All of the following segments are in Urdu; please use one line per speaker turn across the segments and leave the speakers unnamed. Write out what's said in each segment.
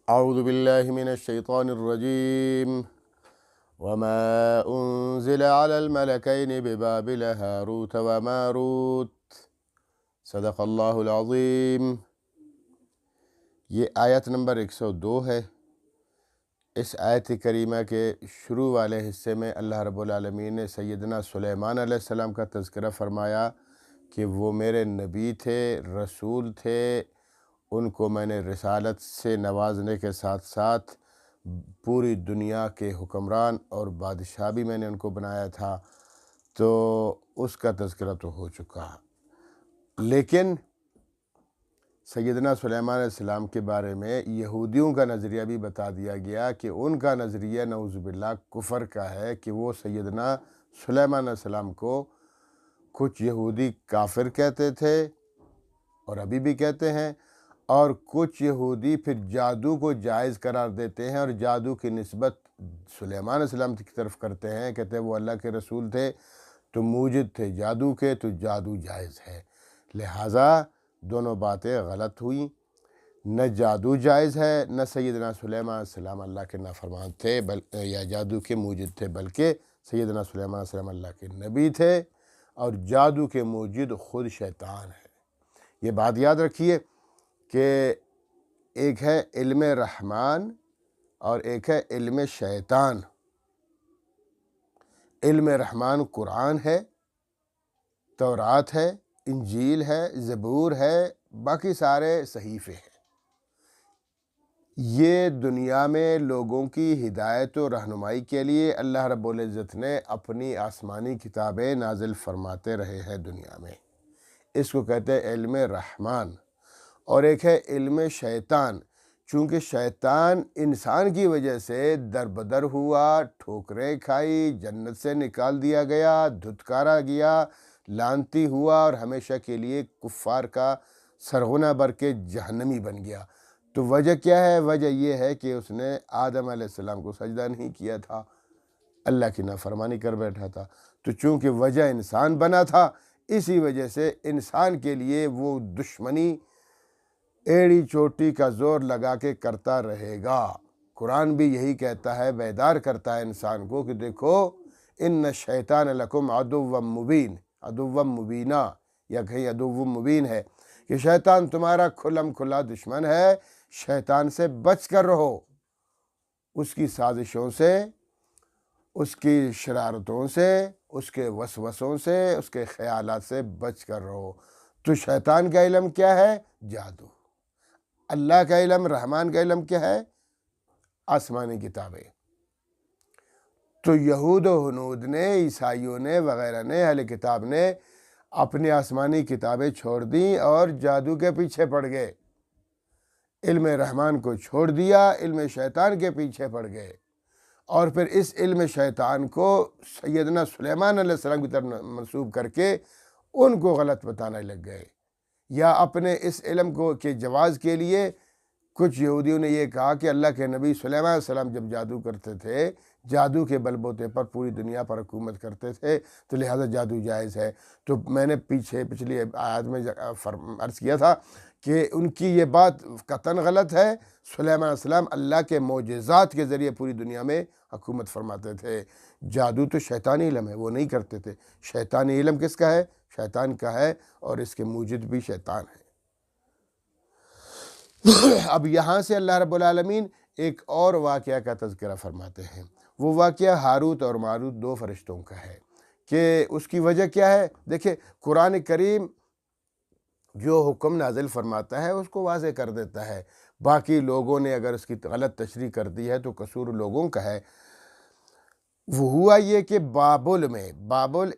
اعوذ باللہ من الشیطان الرجیم وما انزل على الملكين ببابل هاروت وماروت صدق اللہ العظیم۔ یہ آیت نمبر 102 ہے۔ اس آیت کریمہ کے شروع والے حصے میں اللہ رب العالمین نے سیدنا سلیمان علیہ السلام کا تذکرہ فرمایا کہ وہ میرے نبی تھے، رسول تھے، ان کو میں نے رسالت سے نوازنے کے ساتھ ساتھ پوری دنیا کے حکمران اور بادشاہ بھی میں نے ان کو بنایا تھا، تو اس کا تذکرہ تو ہو چکا۔ لیکن سیدنا سلیمان علیہ السلام کے بارے میں یہودیوں کا نظریہ بھی بتا دیا گیا کہ ان کا نظریہ نعوذ باللہ کفر کا ہے، کہ وہ سیدنا سلیمان علیہ السلام کو کچھ یہودی کافر کہتے تھے اور ابھی بھی کہتے ہیں، اور کچھ یہودی پھر جادو کو جائز قرار دیتے ہیں اور جادو کی نسبت سلیمان علیہ السلام کی طرف کرتے ہیں، کہتے ہیں وہ اللہ کے رسول تھے تو موجد تھے جادو کے، تو جادو جائز ہے۔ لہٰذا دونوں باتیں غلط ہوئیں، نہ جادو جائز ہے، نہ سیدنا سلیمان علیہ السلام اللہ کے نافرمان تھے یا جادو کے موجد تھے، بلکہ سیدنا سلیمان علیہ السلام اللہ کے نبی تھے اور جادو کے موجد خود شیطان ہے۔ یہ بات یاد رکھیے کہ ایک ہے علم رحمان اور ایک ہے علم شیطان۔ علم رحمان قرآن ہے، تورات ہے، انجیل ہے، زبور ہے، باقی سارے صحیفے ہیں۔ یہ دنیا میں لوگوں کی ہدایت و رہنمائی کے لیے اللہ رب العزت نے اپنی آسمانی کتابیں نازل فرماتے رہے ہیں دنیا میں۔ اس کو کہتے ہیں علم رحمان۔ اور ایک ہے علم شیطان، چونکہ شیطان انسان کی وجہ سے دربدر ہوا، ٹھوکریں کھائی، جنت سے نکال دیا گیا، دھتکارا گیا، لعنتی ہوا اور ہمیشہ کے لیے کفار کا سرغنہ بر کے جہنمی بن گیا۔ تو وجہ کیا ہے؟ وجہ یہ ہے کہ اس نے آدم علیہ السلام کو سجدہ نہیں کیا تھا، اللہ کی نافرمانی کر بیٹھا تھا۔ تو چونکہ وجہ انسان بنا تھا، اسی وجہ سے انسان کے لیے وہ دشمنی ایڑی چوٹی کا زور لگا کے کرتا رہے گا۔ قرآن بھی یہی کہتا ہے، بیدار کرتا ہے انسان کو کہ دیکھو ان الشیطان لکم عدو مبین، عدو مبینہ، یا کہیں عدو مبین ہے کہ شیطان تمہارا کھلم کھلا دشمن ہے، شیطان سے بچ کر رہو، اس کی سازشوں سے، اس کی شرارتوں سے، اس کے وسوسوں سے، اس کے خیالات سے بچ کر رہو۔ تو شیطان کا علم کیا ہے؟ جادو۔ اللہ کا علم، رحمان کا علم کیا ہے؟ آسمانی کتابیں۔ تو یہود و ہنود نے، عیسائیوں نے وغیرہ نے، اہل کتاب نے اپنی آسمانی کتابیں چھوڑ دیں اور جادو کے پیچھے پڑ گئے، علم رحمان کو چھوڑ دیا، علم شیطان کے پیچھے پڑ گئے، اور پھر اس علم شیطان کو سیدنا سلیمان علیہ السلام کی طرف منسوب کر کے ان کو غلط بتانے لگ گئے، یا اپنے اس علم کو کے جواز کے لیے کچھ یہودیوں نے یہ کہا کہ اللہ کے نبی سلیمان علیہ السلام جب جادو کرتے تھے، جادو کے بل بوتے پر پوری دنیا پر حکومت کرتے تھے، تو لہٰذا جادو جائز ہے۔ تو میں نے پچھلی آیات میں عرض کیا تھا کہ ان کی یہ بات قطعاً غلط ہے۔ سلیمان علیہ السلام اللہ کے معجزات کے ذریعے پوری دنیا میں حکومت فرماتے تھے۔ جادو تو شیطانی علم ہے، وہ نہیں کرتے تھے۔ شیطانی علم کس کا ہے؟ شیطان کا ہے، اور اس کے موجد بھی شیطان ہے۔ اب یہاں سے اللہ رب العالمین ایک اور واقعہ کا تذکرہ فرماتے ہیں۔ وہ واقعہ ہاروت اور ماروت دو فرشتوں کا ہے، کہ اس کی وجہ کیا ہے؟ دیکھیں قرآن کریم جو حکم نازل فرماتا ہے اس کو واضح کر دیتا ہے، باقی لوگوں نے اگر اس کی غلط تشریح کر دی ہے تو قصور لوگوں کا ہے۔ وہ ہوا یہ کہ بابل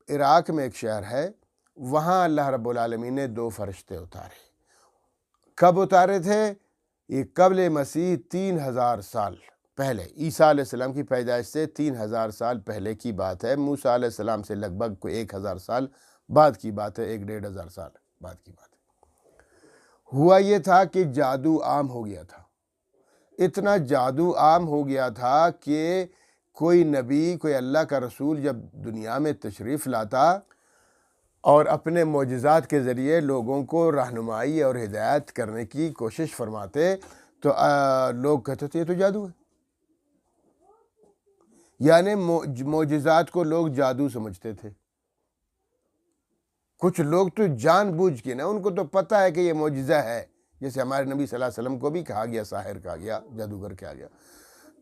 عراق میں ایک شہر ہے، وہاں اللہ رب العالمین نے دو فرشتے اتارے۔ کب اتارے تھے؟ یہ قبل مسیح 3000 سال پہلے، عیسیٰ علیہ السلام کی پیدائش سے 3000 سال پہلے کی بات ہے۔ موسیٰ علیہ السلام سے لگ بھگ 1000 سال بعد کی بات ہے، 1500 سال بعد کی بات ہے۔ ہوا یہ تھا کہ جادو عام ہو گیا تھا، اتنا جادو عام ہو گیا تھا کہ کوئی نبی، کوئی اللہ کا رسول جب دنیا میں تشریف لاتا اور اپنے معجزات کے ذریعے لوگوں کو رہنمائی اور ہدایت کرنے کی کوشش فرماتے، تو لوگ کہتے تھے یہ تو جادو ہے، یعنی معجزات کو لوگ جادو سمجھتے تھے۔ کچھ لوگ تو جان بوجھ کے نا، ان کو تو پتہ ہے کہ یہ معجزہ ہے، جیسے ہمارے نبی صلی اللہ علیہ وسلم کو بھی کہا گیا ساحر کہا گیا، جادوگر کہا گیا،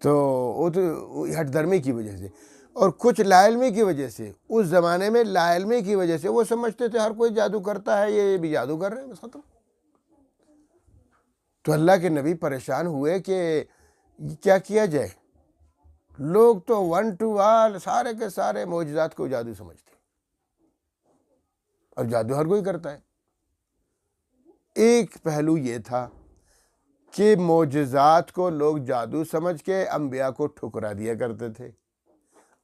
تو وہ تو ہٹ درمی کی وجہ سے، اور کچھ لا علمی کی وجہ سے، اس زمانے میں لا علمی کی وجہ سے وہ سمجھتے تھے ہر کوئی جادو کرتا ہے، یہ بھی جادو کر رہے ہیں، بس ختم۔ تو اللہ کے نبی پریشان ہوئے کہ کیا کیا جائے، لوگ تو ون ٹو آل سارے کے سارے معجزات کو جادو سمجھتے، اور جادو ہر کوئی کرتا ہے۔ ایک پہلو یہ تھا کہ معجزات کو لوگ جادو سمجھ کے انبیاء کو ٹھکرا دیا کرتے تھے۔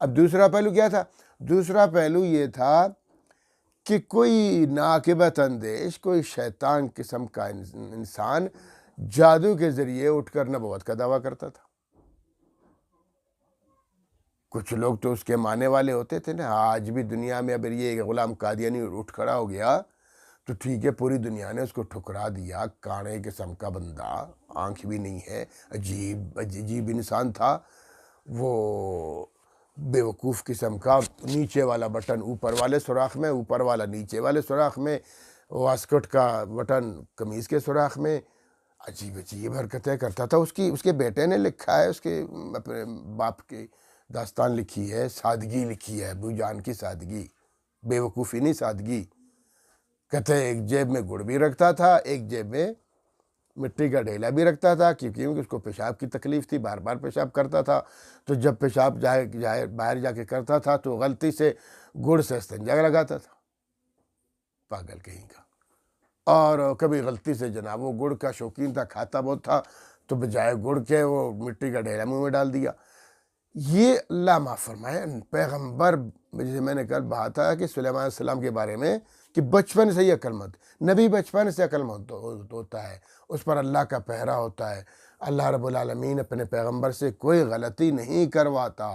اب دوسرا پہلو کیا تھا؟ دوسرا پہلو یہ تھا کہ کوئی ناقبت اندیش، کوئی شیطان قسم کا انسان جادو کے ذریعے اٹھ کر نبوت کا دعویٰ کرتا تھا۔ کچھ لوگ تو اس کے ماننے والے ہوتے تھے نا، آج بھی دنیا میں اگر یہ غلام قادیانی اٹھ کھڑا ہو گیا تو ٹھیک ہے، پوری دنیا نے اس کو ٹھکرا دیا، کانے قسم کا بندہ، آنکھ بھی نہیں ہے، عجیب انسان تھا وہ، بے وقوف قسم کا، نیچے والا بٹن اوپر والے سوراخ میں، اوپر والا نیچے والے سوراخ میں، واسکٹ کا بٹن قمیض کے سوراخ میں، عجیب حرکتیں کرتا تھا۔ اس کے بیٹے نے لکھا ہے، اس کے اپنے باپ کی داستان لکھی ہے، سادگی لکھی ہے، ابو جان کی سادگی، بے وقوفی نہیں سادگی۔ کہتے ہیں ایک جیب میں گڑ بھی رکھتا تھا، ایک جیب میں مٹی کا ڈھیلا بھی رکھتا تھا، کیونکہ اس کو پیشاب کی تکلیف تھی، بار بار پیشاب کرتا تھا، تو جب پیشاب باہر جا کے کرتا تھا تو غلطی سے گڑ سے استنجا لگاتا تھا، پاگل کہیں کا۔ اور کبھی غلطی سے جناب وہ گڑ کا شوقین تھا، کھاتا بہت تھا، تو بجائے گڑ کے وہ مٹی کا ڈھیلا منہ میں ڈال دیا۔ یہ اللہ معاف فرمائے پیغمبر، جیسے میں نے کل کہا تھا کہ سلیمان علیہ السلام کے بارے میں کہ بچپن سے ہی عقل مند، نبی بچپن سے عقل مند ہوتا ہے، اس پر اللہ کا پہرا ہوتا ہے، اللہ رب العالمین اپنے پیغمبر سے کوئی غلطی نہیں کرواتا۔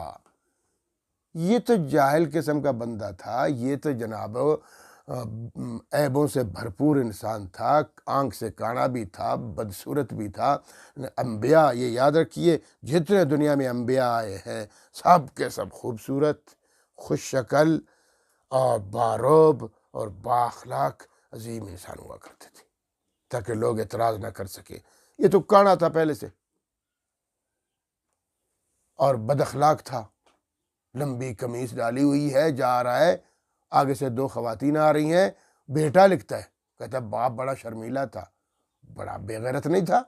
یہ تو جاہل قسم کا بندہ تھا، یہ تو جناب عیبوں سے بھرپور انسان تھا، آنکھ سے کانا بھی تھا، بدصورت بھی تھا۔ انبیاء یہ یاد رکھیے، جتنے دنیا میں انبیاء آئے ہیں سب کے سب خوبصورت، خوش شکل اور باروب اور با اخلاق عظیم انسان ہوا کرتے تھے، تاکہ لوگ اعتراض نہ کر سکے۔ یہ تو کانا تھا پہلے سے اور بد اخلاق تھا، لمبی قمیص ڈالی ہوئی ہے، جا رہا ہے، آگے سے دو خواتین آ رہی ہیں، بیٹا لکھتا ہے، کہتا ہے باپ بڑا شرمیلا تھا، بڑا بے غیرت نہیں تھا،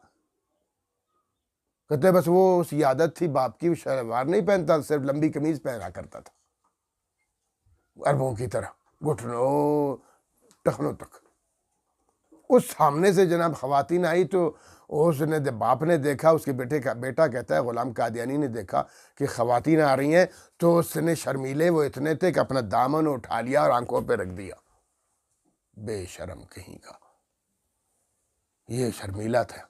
کہتے ہیں بس وہ اس کی عادت تھی، باپ کی شلوار نہیں پہنتا، صرف لمبی قمیض پہنا کرتا تھا، عربوں کی طرح گھٹنوں ٹخنوں تک۔ اس سامنے سے جناب خواتین آئی تو اس نے باپ نے دیکھا، اس کے بیٹا کہتا ہے غلام قادیانی نے دیکھا کہ خواتین آ رہی ہیں، تو اس نے شرمیلے وہ اتنے تھے کہ اپنا دامن اٹھا لیا اور آنکھوں پہ رکھ دیا، بے شرم کہیں کا، یہ شرمیلا تھا،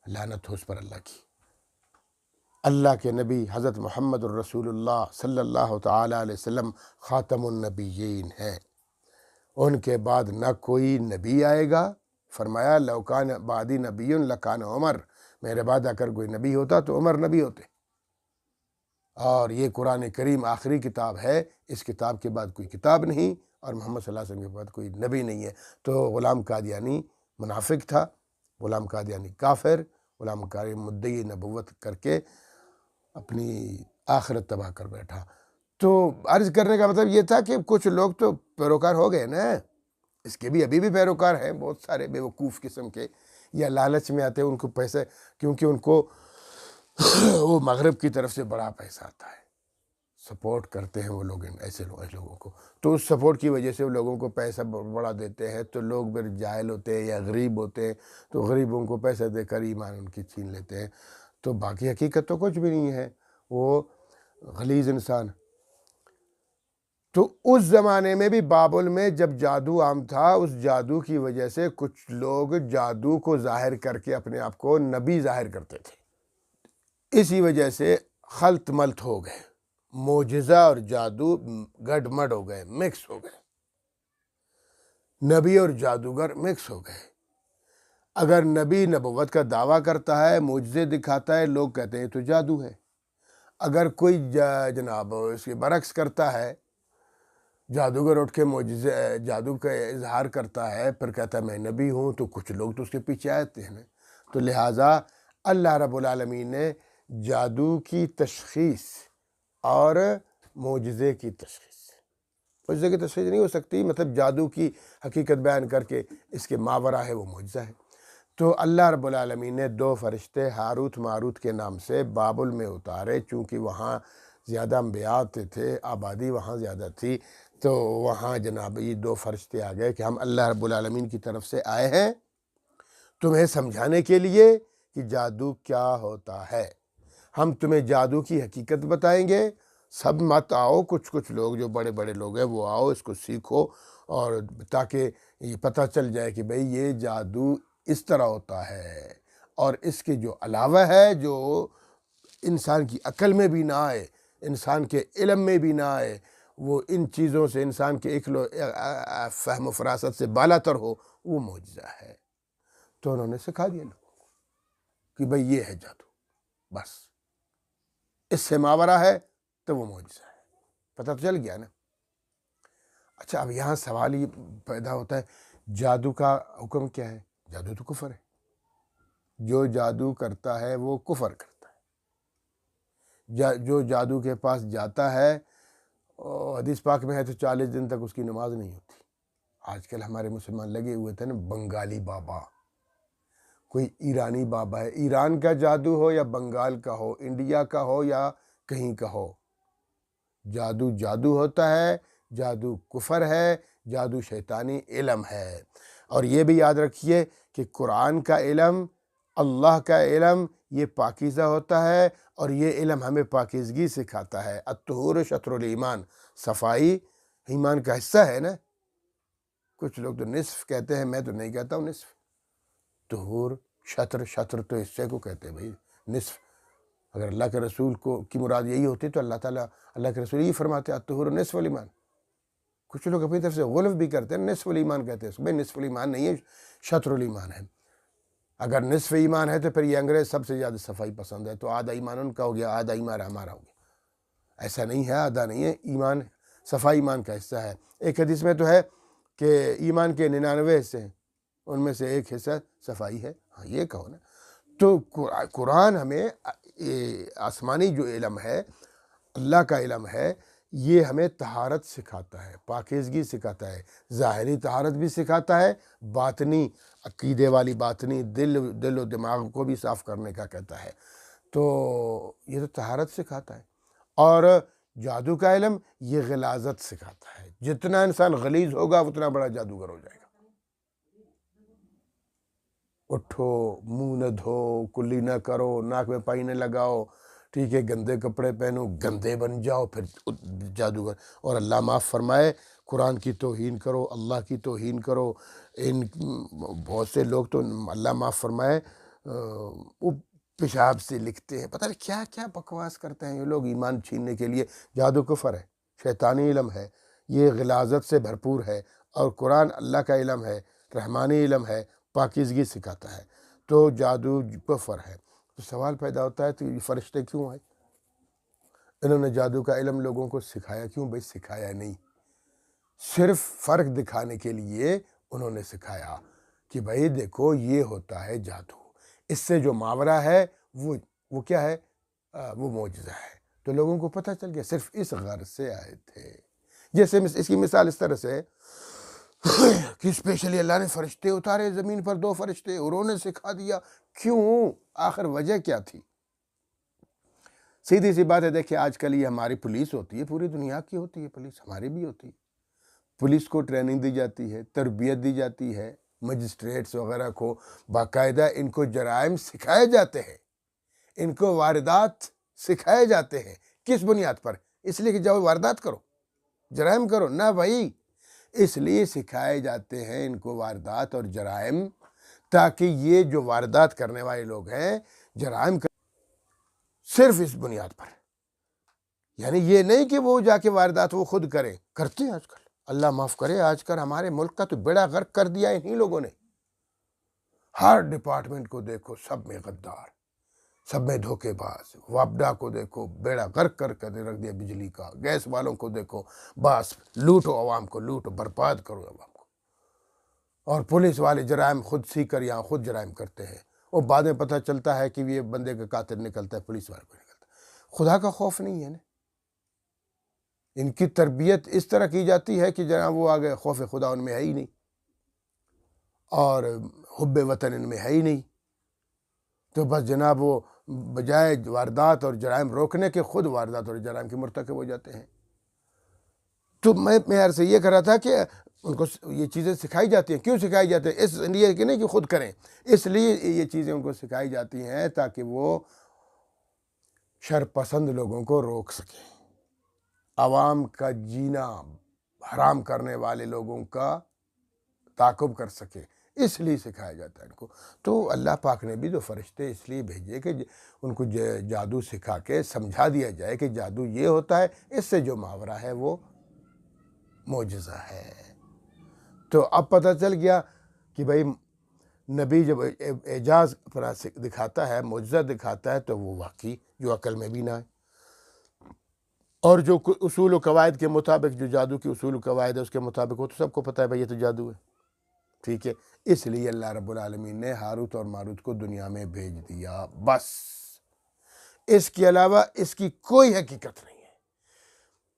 لعنت ہو اس پر اللہ کی۔ اللہ کے نبی حضرت محمد الرسول اللہ صلی اللہ تعالی علیہ وسلم خاتم النبیین ہیں، ان کے بعد نہ کوئی نبی آئے گا۔ فرمایا لو کان بعدی نبی لکان عمر، میرے بعد اگر کوئی نبی ہوتا تو عمر نبی ہوتے، اور یہ قرآن کریم آخری کتاب ہے، اس کتاب کے بعد کوئی کتاب نہیں، اور محمد صلی اللہ علیہ وسلم کے بعد کوئی نبی نہیں ہے۔ تو غلام قادیانی منافق تھا، غلام قادیانی کافر، غلام قادیانی مدعی نبوت کر کے اپنی آخرت تباہ کر بیٹھا۔ تو عرض کرنے کا مطلب یہ تھا کہ کچھ لوگ تو پیروکار ہو گئے نا، اس کے بھی ابھی بھی پیروکار ہیں بہت سارے بے وقوف قسم کے، یا لالچ میں آتے ہیں، ان کو پیسے، کیونکہ ان کو وہ مغرب کی طرف سے بڑا پیسہ آتا ہے، سپورٹ کرتے ہیں وہ لوگ ایسے لوگوں کو، تو اس سپورٹ کی وجہ سے وہ لوگوں کو پیسہ بڑا دیتے ہیں، تو لوگ پھر جاہل ہوتے ہیں یا غریب ہوتے ہیں، تو غریبوں کو پیسہ دے کر ایمان ان کی چھین لیتے ہیں، تو باقی حقیقت تو کچھ بھی نہیں ہے، وہ غلیظ انسان۔ تو اس زمانے میں بھی بابل میں جب جادو عام تھا، اس جادو کی وجہ سے کچھ لوگ جادو کو ظاہر کر کے اپنے آپ کو نبی ظاہر کرتے تھے، اسی وجہ سے خلط ملط ہو گئے، معجزہ اور جادو گڈ مڈ ہو گئے، مکس ہو گئے، نبی اور جادوگر مکس ہو گئے۔ اگر نبی نبوت کا دعویٰ کرتا ہے، معجزے دکھاتا ہے، لوگ کہتے ہیں تو جادو ہے۔ اگر کوئی جناب اس کے برعکس کرتا ہے، جادوگر اٹھ کے معجزے جادو کا اظہار کرتا ہے، پھر کہتا ہے میں نبی ہوں، تو کچھ لوگ تو اس کے پیچھے آتے ہیں نا۔ تو لہٰذا اللہ رب العالمین نے جادو کی تشخیص اور معجزے کی تشخیص، معجزے کی تشخیص نہیں ہو سکتی، مطلب جادو کی حقیقت بیان کر کے اس کے ماورا ہے وہ معجزہ ہے۔ تو اللہ رب العالمین نے 2 فرشتے ہاروت ماروت کے نام سے بابل میں اتارے، چونکہ وہاں زیادہ انبیاء تھے، آبادی وہاں زیادہ تھی، تو وہاں جناب یہ 2 فرشتے آ گئے کہ ہم اللہ رب العالمین کی طرف سے آئے ہیں تمہیں سمجھانے کے لیے کہ جادو کیا ہوتا ہے، ہم تمہیں جادو کی حقیقت بتائیں گے، سب مت آؤ، کچھ لوگ جو بڑے بڑے لوگ ہیں وہ آؤ، اس کو سیکھو، اور تاکہ یہ پتہ چل جائے کہ بھئی یہ جادو اس طرح ہوتا ہے، اور اس کے جو علاوہ ہے جو انسان کی عقل میں بھی نہ آئے، انسان کے علم میں بھی نہ آئے، وہ ان چیزوں سے انسان کے فہم و فراست سے بالا تر ہو، وہ معجزہ ہے۔ تو انہوں نے سکھا دیا لوگوں کو کہ بھئی یہ ہے جادو، بس اس سے ماورا ہے تو وہ معجزہ ہے، پتہ تو چل گیا نا۔ اچھا، اب یہاں سوال یہ پیدا ہوتا ہے، جادو کا حکم کیا ہے؟ جادو تو کفر ہے، جو جادو کرتا ہے وہ کفر کرتا ہے۔ جو جادو کے پاس جاتا ہے، حدیث پاک میں ہے، تو 40 دن تک اس کی نماز نہیں ہوتی۔ آج کل ہمارے مسلمان لگے ہوئے تھے نا، بنگالی بابا، کوئی ایرانی بابا ہے، ایران کا جادو ہو یا بنگال کا ہو، انڈیا کا ہو یا کہیں کا ہو، جادو جادو ہوتا ہے، جادو کفر ہے، جادو شیطانی علم ہے۔ اور یہ بھی یاد رکھیے کہ قرآن کا علم، اللہ کا علم، یہ پاکیزہ ہوتا ہے، اور یہ علم ہمیں پاکیزگی سکھاتا ہے۔ الطہور شطر الایمان، صفائی ایمان کا حصہ ہے نا۔ کچھ لوگ تو نصف کہتے ہیں، میں تو نہیں کہتا ہوں نصف، طہور شطر تو حصے کو کہتے ہیں بھائی، نصف۔ اگر اللہ کے رسول کی مراد یہی ہوتی تو اللہ تعالیٰ، اللہ کے رسول یہی فرماتے الطہور نصف الایمان۔ کچھ لوگ اپنی طرف سے غلف بھی کرتے ہیں، نصف الایمان کہتے ہیں، بھائی نصف الایمان نہیں ہے، شطر الایمان ہے۔ اگر نصف ایمان ہے تو پھر یہ انگریز سب سے زیادہ صفائی پسند ہے، تو آدھا ایمان ان کا ہو گیا، آدھا ایمان ہمارا ہو گیا۔ ایسا نہیں ہے، آدھا نہیں ہے، ایمان صفائی ایمان کا حصہ ہے۔ ایک حدیث میں تو ہے کہ ایمان کے 99 حصے ہیں، ان میں سے ایک حصہ صفائی ہے، ہاں یہ کہو نا۔ تو قرآن ہمیں آسمانی جو علم ہے، اللہ کا علم ہے، یہ ہمیں طہارت سکھاتا ہے، پاکیزگی سکھاتا ہے، ظاہری طہارت بھی سکھاتا ہے، باطنی عقیدے والی باطنی دل و دماغ کو بھی صاف کرنے کا کہتا ہے۔ تو یہ تو طہارت سکھاتا ہے۔ اور جادو کا علم یہ غلاظت سکھاتا ہے، جتنا انسان غلیظ ہوگا اتنا بڑا جادوگر ہو جائے گا۔ اٹھو، منہ نہ دھو، کلی نہ کرو، ناک میں پائی نہ لگاؤ، ٹھیک ہے، گندے کپڑے پہنو، گندے بن جاؤ، پھر جادوگر۔ اور اللہ معاف فرمائے، قرآن کی توہین کرو، اللہ کی توہین کرو۔ بہت سے لوگ تو اللہ معاف فرمائے پیشاب سے لکھتے ہیں، پتہ نہیں کیا کیا بکواس کرتے ہیں یہ لوگ ایمان چھیننے کے لیے۔ جادو کفر ہے، شیطانی علم ہے، یہ غلاظت سے بھرپور ہے، اور قرآن اللہ کا علم ہے، رحمانی علم ہے، پاکیزگی سکھاتا ہے۔ تو جادو کفر ہے۔ تو سوال پیدا ہوتا ہے، تو یہ فرشتے کیوں آئے؟ انہوں نے جادو کا علم لوگوں کو سکھایا کیوں؟ بھائی سکھایا نہیں، صرف فرق دکھانے کے لیے انہوں نے سکھایا کہ بھائی دیکھو یہ ہوتا ہے جادو، اس سے جو ماورا ہے وہ کیا ہے؟ وہ معجزہ ہے۔ تو لوگوں کو پتہ چل گیا، صرف اس غرض سے آئے تھے۔ جیسے اس کی مثال اس طرح سے کہ اسپیشلی اللہ نے فرشتے اتارے زمین پر، 2 فرشتے، انہوں نے سکھا دیا۔ کیوں؟ آخر وجہ کیا تھی؟ سیدھی سی بات ہے، دیکھیں آج کل یہ ہماری پولیس ہوتی ہے، پوری دنیا کی ہوتی ہے پولیس، ہماری بھی ہوتی ہے۔ پولیس کو ٹریننگ دی جاتی ہے، تربیت دی جاتی ہے، مجسٹریٹس وغیرہ کو باقاعدہ ان کو جرائم سکھائے جاتے ہیں، ان کو واردات سکھائے جاتے ہیں۔ کس بنیاد پر؟ اس لیے کہ جاؤ واردات کرو، جرائم کرو؟ نہ بھائی، اس لیے سکھائے جاتے ہیں ان کو واردات اور جرائم، تاکہ یہ جو واردات کرنے والے لوگ ہیں جرائم صرف اس بنیاد پر، یعنی یہ نہیں کہ وہ جا کے واردات وہ خود کرتے ہیں آج کل۔ اللہ معاف کرے، آج کل ہمارے ملک کا تو بیڑا غرق کر دیا انہی لوگوں نے۔ ہر ڈپارٹمنٹ کو دیکھو سب میں غدار، سب میں دھوکے باز، وابڈا کو دیکھو بیڑا غرق کر کے رکھ دیا بجلی کا، گیس والوں کو دیکھو بس لوٹو عوام کو، لوٹو برباد کرو عوام کو، اور پولیس والے جرائم خود سیکھ کر یہاں خود جرائم کرتے ہیں، اور بعد میں پتہ چلتا ہے کہ یہ بندے کا قاتل نکلتا ہے، پولیس والے کو نکلتا ہے۔ خدا کا خوف نہیں ہے نا، ان کی تربیت اس طرح کی جاتی ہے کہ جناب وہ آگے خوف خدا ان میں ہے ہی نہیں، اور حب وطن ان میں ہے ہی نہیں، تو بس جناب وہ بجائے واردات اور جرائم روکنے کے خود واردات اور جرائم کے مرتکب ہو جاتے ہیں۔ تو میں عرض سے یہ کر رہا تھا کہ ان کو یہ چیزیں سکھائی جاتی ہیں، کیوں سکھائی جاتی ہیں؟ اس لیے کہ نہیں کہ خود کریں، اس لیے یہ چیزیں ان کو سکھائی جاتی ہیں تاکہ وہ شر پسند لوگوں کو روک سکیں، عوام کا جینا حرام کرنے والے لوگوں کا تعاقب کر سکے، اس لیے سکھایا جاتا ہے ان کو۔ تو اللہ پاک نے بھی تو فرشتے اس لیے بھیجے کہ ان کو جادو سکھا کے سمجھا دیا جائے کہ جادو یہ ہوتا ہے، اس سے جو محاورہ ہے وہ معجزہ ہے۔ تو اب پتہ چل گیا کہ بھئی نبی جب اعجاز دکھاتا ہے، معجزہ دکھاتا ہے، تو وہ واقعی جو عقل میں بھی نہ ہے، اور جو اصول و قواعد کے مطابق، جو جادو کے اصول و قواعد ہے اس کے مطابق وہ تو سب کو پتہ ہے بھئی یہ تو جادو ہے، ٹھیک ہے۔ اس لیے اللہ رب العالمین نے ہاروت اور ماروت کو دنیا میں بھیج دیا، بس اس کے علاوہ اس کی کوئی حقیقت نہیں ہے۔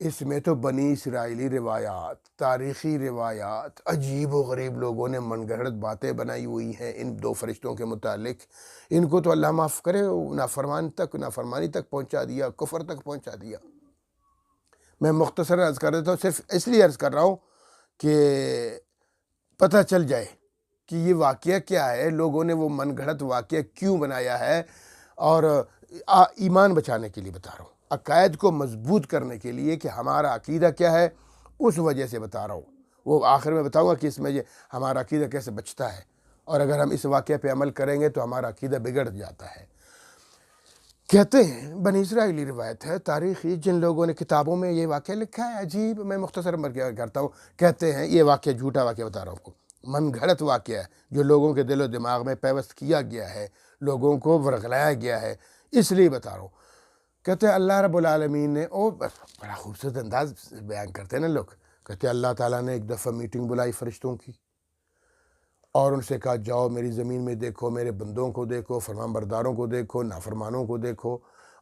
اس میں تو بنی اسرائیلی روایات، تاریخی روایات، عجیب و غریب لوگوں نے من گھڑت باتیں بنائی ہوئی ہیں ان دو فرشتوں کے متعلق، ان کو تو اللہ معاف کرے نافرمانی تک پہنچا دیا، کفر تک پہنچا دیا۔ میں مختصر عرض کر دیتا ہوں، صرف اس لیے عرض کر رہا ہوں کہ پتہ چل جائے کہ یہ واقعہ کیا ہے، لوگوں نے وہ من گھڑت واقعہ کیوں بنایا ہے، اور ایمان بچانے کے لیے بتا رہا ہوں، عقائد کو مضبوط کرنے کے لیے کہ ہمارا عقیدہ کیا ہے، اس وجہ سے بتا رہا ہوں۔ وہ آخر میں بتاؤں گا کہ اس میں یہ ہمارا عقیدہ کیسے بچتا ہے، اور اگر ہم اس واقعہ پہ عمل کریں گے تو ہمارا عقیدہ بگڑ جاتا ہے۔ کہتے ہیں بنی اسرائیلی روایت ہے تاریخی، جن لوگوں نے کتابوں میں یہ واقعہ لکھا ہے، عجیب، میں مختصر کرتا ہوں، کہتے ہیں یہ واقعہ جھوٹا واقعہ بتا رہا ہوں آپ کو، من گھڑت واقعہ ہے جو لوگوں کے دل و دماغ میں پیوست کیا گیا ہے، لوگوں کو ورغلایا گیا ہے، اس لیے بتا رہا ہوں۔ کہتے ہیں اللہ رب العالمین نے، بڑا خوبصورت انداز بیان کرتے ہیں نا لوگ، کہتے ہیں اللہ تعالیٰ نے ایک دفعہ میٹنگ بلائی فرشتوں کی، اور ان سے کہا جاؤ میری زمین میں دیکھو، میرے بندوں کو دیکھو، فرمان برداروں کو دیکھو، نافرمانوں کو دیکھو،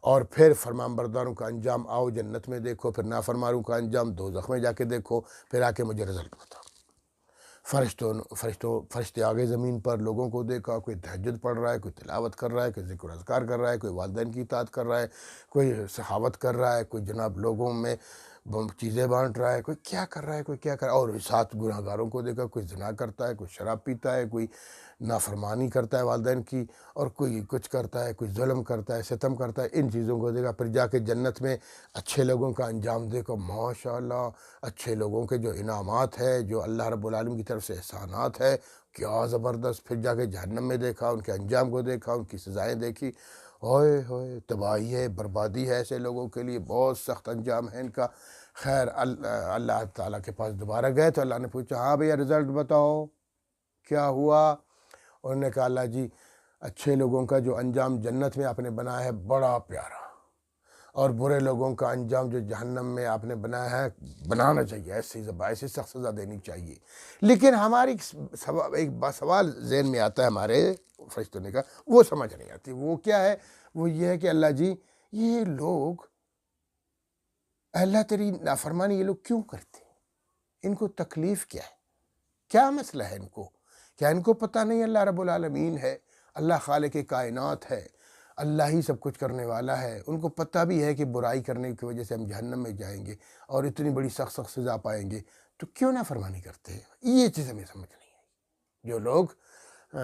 اور پھر فرمان برداروں کا انجام آؤ جنت میں دیکھو، پھر نافرمانوں کا انجام دوزخ میں جا کے دیکھو، پھر آ کے مجھے رزلٹ بتاؤ۔ فرشتے آگے زمین پر لوگوں کو دیکھا، کوئی تہجد پڑھ رہا ہے، کوئی تلاوت کر رہا ہے، کوئی ذکر و اذکار کر رہا ہے، کوئی والدین کی اطاعت کر رہا ہے، کوئی سخاوت کر رہا ہے، کوئی جناب لوگوں میں چیزیں بانٹ رہا ہے، کوئی کیا کر رہا ہے، کوئی کیا کر رہا ہے، اور ساتھ گناہ گاروں کو دیکھا، کوئی زنا کرتا ہے، کوئی شراب پیتا ہے، کوئی نافرمانی کرتا ہے والدین کی، اور کوئی کچھ کرتا ہے، کوئی ظلم کرتا ہے، ستم کرتا ہے، ان چیزوں کو دیکھا۔ پھر جا کے جنت میں اچھے لوگوں کا انجام دیکھو، ماشاءاللہ اچھے لوگوں کے جو انعامات ہے، جو اللہ رب العالمین کی طرف سے احسانات ہے، کیا زبردست۔ پھر جا کے جہنم میں دیکھا، ان کے انجام کو دیکھا، ان کی سزائیں دیکھی، ہوئے ہوئے تباہی ہے، بربادی ہے، ایسے لوگوں کے لیے بہت سخت انجام ہے ان کا۔ خیر اللہ تعالیٰ کے پاس دوبارہ گئے تو اللہ نے پوچھا ہاں بھیا رزلٹ بتاؤ کیا ہوا؟ انہوں نے کہا اللہ جی اچھے لوگوں کا جو انجام جنت میں آپ نے بنایا ہے بڑا پیارا، اور برے لوگوں کا انجام جو جہنم میں آپ نے بنایا ہے بنانا چاہیے، ایسی سخت سزا دینی چاہیے۔ لیکن ہماری ایک سوال ذہن میں آتا ہے ہمارے فرشتوں نے کہا، وہ سمجھ نہیں آتی، وہ کیا ہے؟ وہ یہ ہے کہ اللہ جی یہ لوگ اللہ تیری نافرمانی یہ لوگ کیوں کرتے ہیں؟ ان کو تکلیف کیا ہے؟ کیا مسئلہ ہے ان کو؟ کیا ان کو پتہ نہیں اللہ رب العالمین ہے، اللہ خالق کائنات ہے، اللہ ہی سب کچھ کرنے والا ہے؟ ان کو پتہ بھی ہے کہ برائی کرنے کی وجہ سے ہم جہنم میں جائیں گے اور اتنی بڑی سخت سزا پائیں گے، تو کیوں نافرمانی کرتے ہیں؟ یہ چیز ہمیں سمجھ نہیں آئی۔ جو لوگ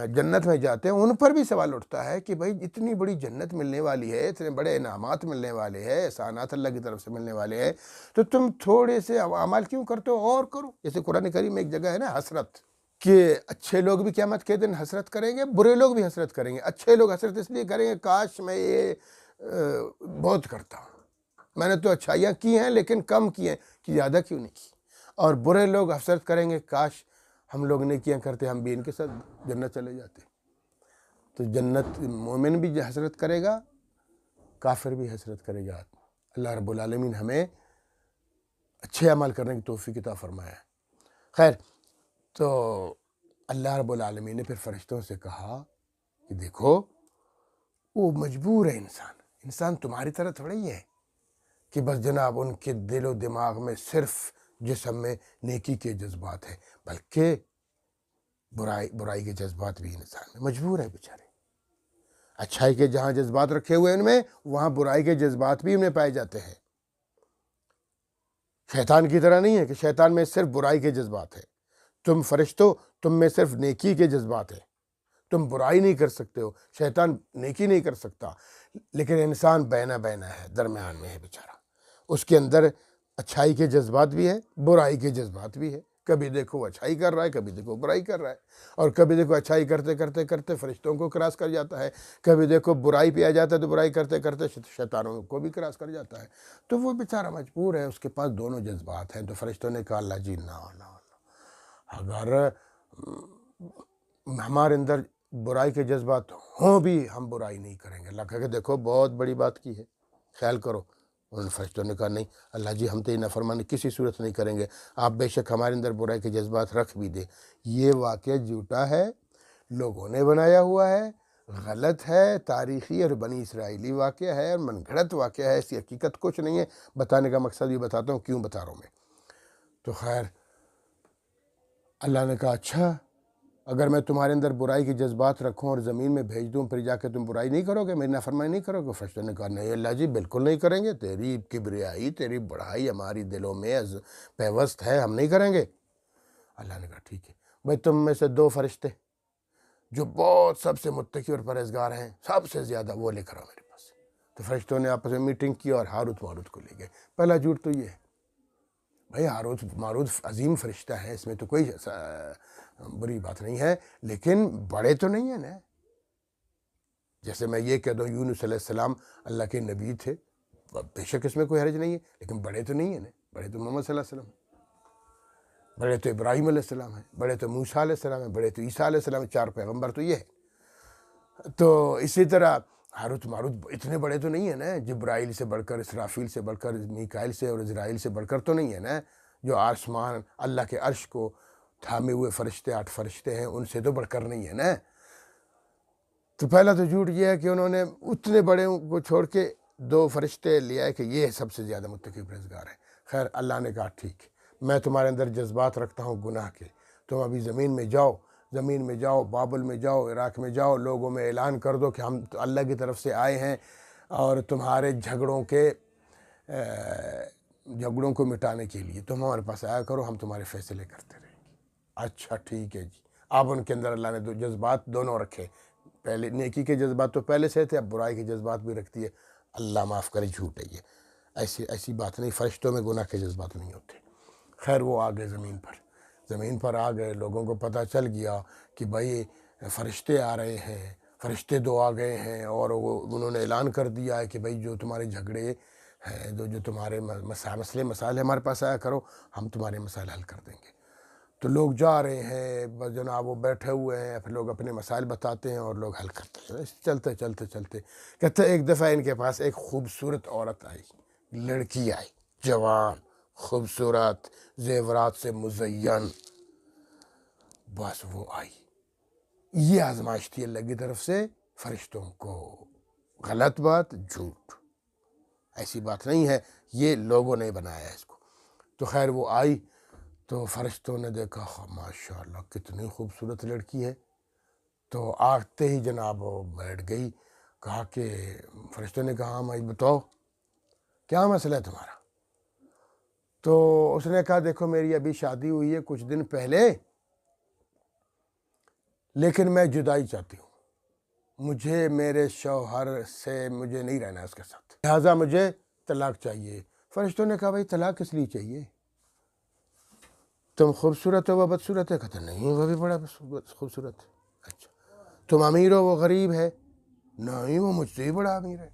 جنت میں جاتے ہیں ان پر بھی سوال اٹھتا ہے کہ بھائی اتنی بڑی جنت ملنے والی ہے، اتنے بڑے انعامات ملنے والے ہیں، احسانات اللہ کی طرف سے ملنے والے ہیں، تو تم تھوڑے سے اعمال کیوں کرتے ہو؟ اور کرو۔ جیسے قرآن کریم میں ایک جگہ ہے نا حسرت، کہ اچھے لوگ بھی قیامت کے دن حسرت کریں گے، برے لوگ بھی حسرت کریں گے۔ اچھے لوگ حسرت اس لیے کریں گے کاش میں یہ بہت کرتا ہوں، میں نے تو اچھائیاں کی ہیں لیکن کم کی ہیں، کہ زیادہ کیوں نہیں کی۔ اور برے لوگ حسرت کریں گے کاش ہم لوگ نیکیاں کرتے، ہم بھی ان کے ساتھ جنت چلے جاتے۔ تو جنت مومن بھی حسرت کرے گا، کافر بھی حسرت کرے گا۔ اللہ رب العالمین ہمیں اچھے عمل کرنے کی توفیق عطا فرمائے۔ خیر، تو اللہ رب العالمین نے پھر فرشتوں سے کہا کہ دیکھو وہ مجبور ہے، انسان تمہاری طرح تھوڑا ہی ہے کہ بس جناب ان کے دل و دماغ میں صرف جسم میں نیکی کے جذبات ہیں، بلکہ برائی کے جذبات بھی انسان میں مجبور ہے بیچارے۔ اچھائی کے جہاں جذبات رکھے ہوئے ان میں، وہاں برائی کے جذبات بھی انہیں پائے جاتے ہیں۔ شیطان کی طرح نہیں ہے کہ شیطان میں صرف برائی کے جذبات ہیں، تم فرشتوں تم میں صرف نیکی کے جذبات ہیں، تم برائی نہیں کر سکتے ہو، شیطان نیکی نہیں کر سکتا، لیکن انسان بینا ہے، درمیان میں ہے بیچارہ، اس کے اندر اچھائی کے جذبات بھی ہے، برائی کے جذبات بھی ہے، کبھی دیکھو اچھائی کر رہا ہے، کبھی دیکھو برائی کر رہا ہے، اور کبھی دیکھو اچھائی کرتے کرتے کرتے فرشتوں کو کراس کر جاتا ہے، کبھی دیکھو برائی پہ آ جاتا ہے تو برائی کرتے کرتے شیطانوں کو بھی کراس کر جاتا ہے، تو وہ بیچارہ مجبور ہے، اس کے پاس دونوں جذبات ہیں۔ تو فرشتوں نے کہا اللہ جی نہ، اگر ہمارے اندر برائی کے جذبات ہوں بھی ہم برائی نہیں کریں گے۔ اللہ کہا کہ دیکھو بہت بڑی بات کی ہے، خیال کرو۔ ان فرشتوں نے کہا نہیں اللہ جی ہم تو یہ نافرمانی کسی صورت نہیں کریں گے، آپ بے شک ہمارے اندر برائی کے جذبات رکھ بھی دیں۔ یہ واقعہ جھوٹا ہے، لوگوں نے بنایا ہوا ہے، غلط ہے، تاریخی اور بنی اسرائیلی واقعہ ہے، من گھڑت واقعہ ہے، ایسی حقیقت کچھ نہیں ہے۔ بتانے کا مقصد یہ بتاتا ہوں کیوں بتا رہا ہوں میں۔ تو خیر اللہ نے کہا اچھا اگر میں تمہارے اندر برائی کے جذبات رکھوں اور زمین میں بھیج دوں، پھر جا کے تم برائی نہیں کرو گے، میری نافرمانی نہیں کرو گے؟ فرشتوں نے کہا نہیں اللہ جی بالکل نہیں کریں گے، تیری کبریائی تیری بڑائی ہماری دلوں میں پیوست ہے، ہم نہیں کریں گے۔ اللہ نے کہا ٹھیک ہے بھائی، تم میں سے 2 فرشتے جو بہت سب سے متقی اور پرہیزگار ہیں، سب سے زیادہ، وہ لے کر آؤ میرے پاس۔ تو فرشتوں نے آپس میں میٹنگ کی اور ہاروت ماروت کو لے گئے۔ پہلا جھوٹ تو یہ ہے بھائی، ہاروت ماروت عظیم فرشتہ ہے، اس میں تو کوئی بری بات نہیں ہے، لیکن بڑے تو نہیں ہیں نا۔ جیسے میں یہ کہہ دوں یونس علیہ السلام اللہ کے نبی تھے، بے شک اس میں کوئی حرج نہیں ہے، لیکن بڑے تو نہیں ہیں نا۔ بڑے تو محمد صلی اللہ علیہ وسلم ہیں، بڑے تو ابراہیم علیہ السلام ہیں، بڑے تو موسیٰ علیہ السلام ہیں، بڑے تو عیسیٰ علیہ السلام ہیں، 4 پیغمبر تو یہ ہے۔ تو اسی طرح ہاروت ماروت اتنے بڑے تو نہیں ہیں نا، جبرائیل سے بڑھ کر، اسرافیل سے بڑھ کر، میکائیل سے اور عزرائیل سے بڑھ کر تو نہیں ہے نا، جو آسمان اللہ کے عرش کو تھامے ہوئے فرشتے 8 فرشتے ہیں، ان سے تو بڑھ کر نہیں ہے نا۔ تو پہلا تو جھوٹ یہ ہے کہ انہوں نے اتنے بڑے کو چھوڑ کے 2 فرشتے لے آئے کہ یہ سب سے زیادہ متقی پرہیزگار ہیں۔ خیر اللہ نے کہا ٹھیک میں تمہارے اندر جذبات رکھتا ہوں گناہ کے، تم ابھی زمین میں جاؤ، بابل میں جاؤ، عراق میں جاؤ، لوگوں میں اعلان کر دو کہ ہم اللہ کی طرف سے آئے ہیں اور تمہارے جھگڑوں کو مٹانے کے لیے تم ہمارے پاس آیا کرو، ہم تمہارے فیصلے کرتے رہیں گے۔ اچھا ٹھیک ہے جی۔ اب ان کے اندر اللہ نے جذبات دونوں رکھے، پہلے نیکی کے جذبات تو پہلے سے تھے، اب برائی کے جذبات بھی رکھتی ہے۔ اللہ معاف کرے، جھوٹ ہے یہ، ایسی بات نہیں، فرشتوں میں گناہ کے جذبات نہیں ہوتے۔ خیر وہ آ گئے زمین پر آ گئے، لوگوں کو پتہ چل گیا کہ بھائی فرشتے آ رہے ہیں، فرشتے 2 آ گئے ہیں، اور انہوں نے اعلان کر دیا ہے کہ بھائی جو تمہارے جھگڑے ہیں، جو تمہارے مسائل ہمارے پاس آیا کرو، ہم تمہارے مسائل حل کر دیں گے۔ تو لوگ جا رہے ہیں، بس جناب وہ بیٹھے ہوئے ہیں، پھر لوگ اپنے مسائل بتاتے ہیں اور لوگ حل کرتے ہیں، چلتے کہتے ایک دفعہ ان کے پاس ایک خوبصورت عورت آئی، لڑکی آئی، جوان، خوبصورت، زیورات سے مزین، بس وہ آئی۔ یہ آزمائش تھی اللہ کی طرف سے فرشتوں کو۔ غلط بات، جھوٹ، ایسی بات نہیں ہے، یہ لوگوں نے بنایا ہے اس کو۔ تو خیر وہ آئی تو فرشتوں نے دیکھا ماشاءاللہ کتنی خوبصورت لڑکی ہے، تو آتے ہی جناب وہ بیٹھ گئی۔ کہا کہ فرشتوں نے کہا میں بتاؤ کیا مسئلہ ہے تمہارا؟ تو اس نے کہا دیکھو میری ابھی شادی ہوئی ہے کچھ دن پہلے، لیکن میں جدائی چاہتی ہوں، مجھے میرے شوہر سے مجھے نہیں رہنا ہے اس کے ساتھ، لہٰذا مجھے طلاق چاہیے۔ فرشتوں نے کہا بھائی طلاق کس لیے چاہیے؟ تم خوبصورت ہو وہ بدصورت ہے؟ کہتے نہیں وہ بھی بڑا خوبصورت ہے۔ اچھا تم امیر ہو وہ غریب ہے؟ نہیں وہ مجھ سے ہی بڑا امیر ہے۔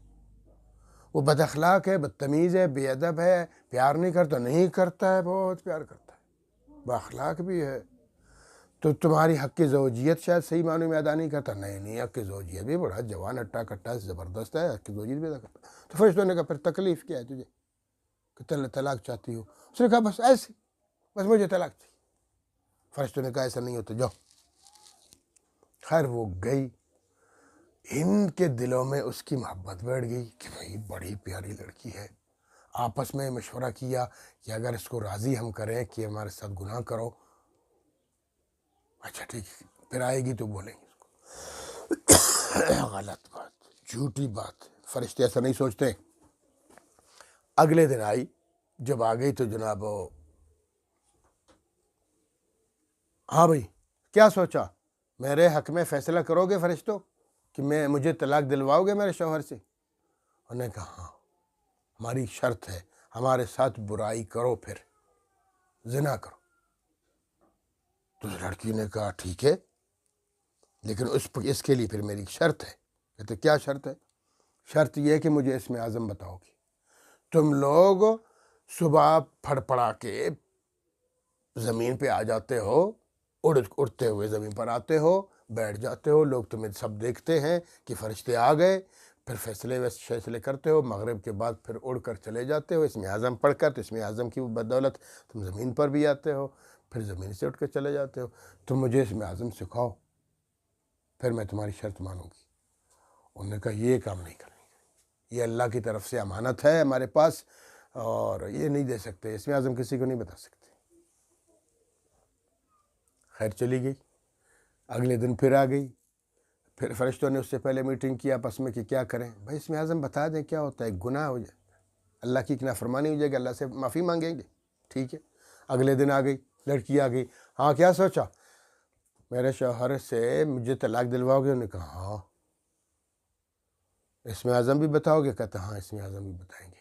وہ بد اخلاق ہے، بدتمیز ہے، بے ادب ہے، پیار نہیں کرتا؟ نہیں کرتا ہے، بہت پیار کرتا ہے، با اخلاق بھی ہے۔ تو تمہاری حق کی زوجیت شاید صحیح معنی میں ادا نہیں کرتا. نہیں حق کی زوجیت بھی بڑا جوان اٹا کٹا زبردست ہے, حق کی زوجیت بھی ادا کرتا. تو فرشتوں نے کہا پھر تکلیف کیا ہے تجھے کہ طلاق چاہتی ہو؟ اس نے کہا بس ایسے, بس مجھے طلاق چاہیے. فرشتوں نے کہا ایسا نہیں ہوتا, جاؤ. خیر وہ گئی, ان کے دلوں میں اس کی محبت بیٹھ گئی کہ بھائی بڑی پیاری لڑکی ہے. آپس میں مشورہ کیا کہ اگر اس کو راضی ہم کریں کہ ہمارے ساتھ گناہ کرو, اچھا ٹھیک ہے, پھر آئے گی تو بولیں گے اس کو. غلط بات, جھوٹی بات. فرشتے ایسا نہیں سوچتے. اگلے دن آئی, جب آ گئی تو جناب ہاں بھائی کیا سوچا, میرے حق میں فیصلہ کرو گے فرشتوں کہ مجھے طلاق دلواؤ گے میرے شوہر سے؟ انہوں نے کہا ہاں, ہماری شرط ہے, ہمارے ساتھ برائی کرو, پھر زنا کرو. تو لڑکی نے کہا ٹھیک ہے, لیکن اس کے لیے پھر میری شرط ہے. کہتے کیا شرط ہے؟ شرط یہ ہے کہ مجھے اسم اعظم بتاؤ گی. تم لوگ صبح پھڑ پڑا کے زمین پہ آ جاتے ہو, اڑتے ہوئے زمین پر آتے ہو, بیٹھ جاتے ہو, لوگ تمہیں سب دیکھتے ہیں کہ فرشتے آ گئے, پھر فیصلے کرتے ہو, مغرب کے بعد پھر اڑ کر چلے جاتے ہو اسم اعظم پڑھ کر. تو اسم اعظم کی بدولت تم زمین پر بھی آتے ہو, پھر زمین سے اٹھ کر چلے جاتے ہو. تم مجھے اسم اعظم سکھاؤ, پھر میں تمہاری شرط مانوں گی. انہوں نے کہا یہ کام نہیں کریں گے, یہ اللہ کی طرف سے امانت ہے ہمارے پاس, اور یہ نہیں دے سکتے, اسم اعظم کسی کو نہیں بتا سکتے. خیر چلی گئی. اگلے دن پھر آ گئی, پھر فرشتوں نے اس سے پہلے میٹنگ کی آپس میں کہ کیا کریں. بھائی اسم اعظم بتا دیں کیا ہوتا ہے, گناہ ہو جائے, اللہ کی نافرمانی ہو جائے گی, اللہ سے معافی مانگیں گے. ٹھیک ہے. اگلے دن آ گئی, لڑکی آ گئی, ہاں کیا سوچا, میرے شوہر سے مجھے طلاق دلواؤ گے؟ انہوں نے کہا ہاں. اسم اعظم بھی بتاؤ گے؟ کہتا ہاں اسم اعظم بھی بتائیں گے.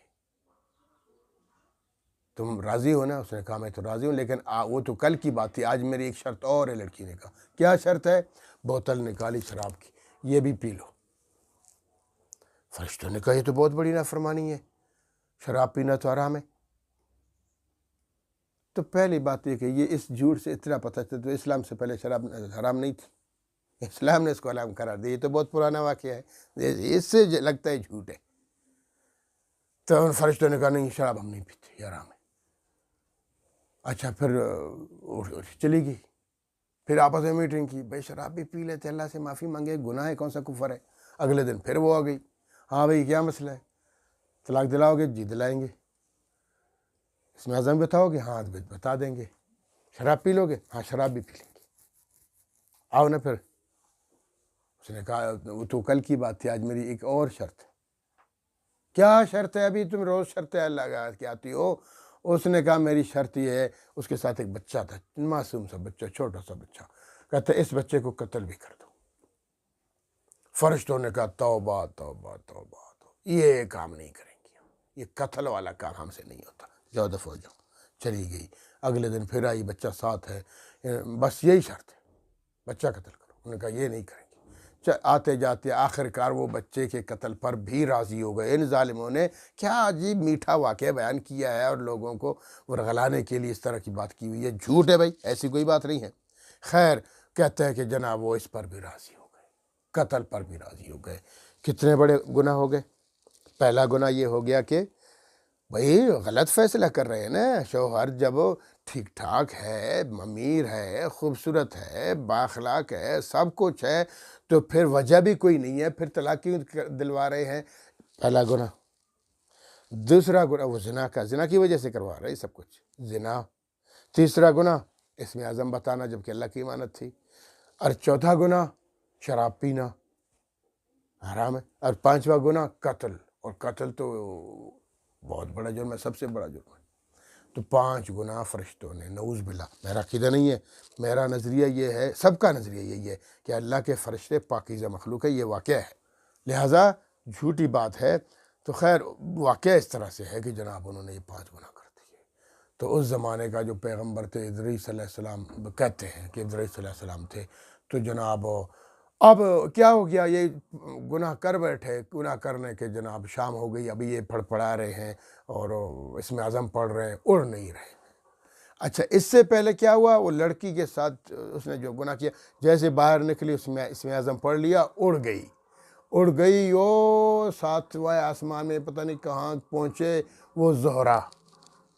تم راضی ہو نا؟ اس نے کہا میں تو راضی ہوں, لیکن وہ تو کل کی بات تھی, آج میری ایک شرط اور ہے. لڑکی نے کہا کیا شرط ہے؟ بوتل نکالی شراب کی, یہ بھی پی لو. فرشتوں نے کہا یہ تو بہت بڑی نافرمانی ہے, شراب پینا تو حرام ہے. تو پہلی بات یہ کہ یہ اس جھوٹ سے اتنا پتہ چلتا, تو اسلام سے پہلے شراب حرام نہیں تھی, اسلام نے اس کو حرام قرار دیا. یہ تو بہت پرانا واقعہ ہے, اس سے لگتا ہے جھوٹ ہے. تو فرشتوں نے کہا نہیں شراب ہم نہیں پیتے, یہ حرام ہے. اچھا پھر چلی گئی. پھر آپس میں میٹنگ کی, بھائی شراب بھی پی لیتے, اللہ سے معافی مانگے, گناہ ہے, کون سا کفر ہے. اگلے دن پھر وہ آ گئی, ہاں بھائی کیا مسئلہ ہے, طلاق دلاؤ گے؟ جی دلائیں گے. اسم اعظم بتاؤ گے؟ ہاں بتا دیں گے. شراب پی لو گے؟ ہاں شراب بھی پی لیں گے. آؤ نا. پھر اس نے کہا وہ تو کل کی بات تھی, آج میری ایک اور شرط ہے. کیا شرط ہے؟ ابھی تم روز شرط اللہ کی آتی ہو. اس نے کہا میری شرط یہ ہے, اس کے ساتھ ایک بچہ تھا, معصوم سا بچہ, چھوٹا سا بچہ. کہتا اس بچے کو قتل بھی کر دو. فرشتوں نے کہا توبہ توبہ توبہ, یہ کام نہیں کریں گے, یہ قتل والا کام ہم سے نہیں ہوتا, جاؤ دفعہ ہو جاؤ. چلی گئی. اگلے دن پھر آئی, بچہ ساتھ ہے, بس یہی شرط ہے, بچہ قتل کرو. انہوں نے کہا یہ نہیں کریں گے. آتے جاتے آخر کار وہ بچے کے قتل پر بھی راضی ہو گئے. ان ظالموں نے کیا عجیب میٹھا واقعہ بیان کیا ہے, اور لوگوں کو ورغلانے کے لیے اس طرح کی بات کی ہوئی ہے. جھوٹ ہے بھائی, ایسی کوئی بات نہیں ہے. خیر کہتے ہیں کہ جناب وہ اس پر بھی راضی ہو گئے, قتل پر بھی راضی ہو گئے. کتنے بڑے گناہ ہو گئے. پہلا گناہ یہ ہو گیا کہ بھائی غلط فیصلہ کر رہے ہیں نا. شوہر جب ٹھیک ٹھاک ہے, امیر ہے, خوبصورت ہے, بااخلاق ہے, سب کچھ ہے, تو پھر وجہ بھی کوئی نہیں ہے, پھر طلاق کیوں دلوا رہے ہیں؟ پہلا گناہ. دوسرا گناہ وہ زنا کی وجہ سے کروا رہے سب کچھ, زنا. تیسرا گناہ اسم اعظم بتانا جبکہ اللہ کی امانت تھی. اور چوتھا گناہ شراب پینا, حرام ہے. اور پانچواں گناہ قتل, اور قتل تو بہت بڑا جرم ہے, سب سے بڑا جرم ہے. تو 5 گناہ فرشتوں نے, نعوذ باللہ. میرا عقیدہ نہیں ہے, میرا نظریہ یہ ہے, سب کا نظریہ یہی ہے کہ اللہ کے فرشتے پاکیزہ مخلوق ہے, یہ واقعہ ہے, لہٰذا جھوٹی بات ہے. تو خیر واقعہ اس طرح سے ہے کہ جناب انہوں نے یہ 5 گناہ کر دیے. تو اس زمانے کا جو پیغمبر تھے ادریس علیہ السلام, کہتے ہیں کہ ادریس علیہ السلام تھے, تو جناب اب کیا ہو گیا, یہ گناہ کر بیٹھے, گناہ کرنے کے جناب شام ہو گئی, ابھی یہ پڑھ پڑھا رہے ہیں اور اسم اعظم پڑھ رہے ہیں, اڑ نہیں رہے. اچھا اس سے پہلے کیا ہوا؟ وہ لڑکی کے ساتھ اس نے جو گناہ کیا، جیسے باہر نکلی اسم اعظم پڑھ لیا، اڑ گئی وہ ساتواں آسمان میں، پتہ نہیں کہاں پہنچے، وہ زہرا،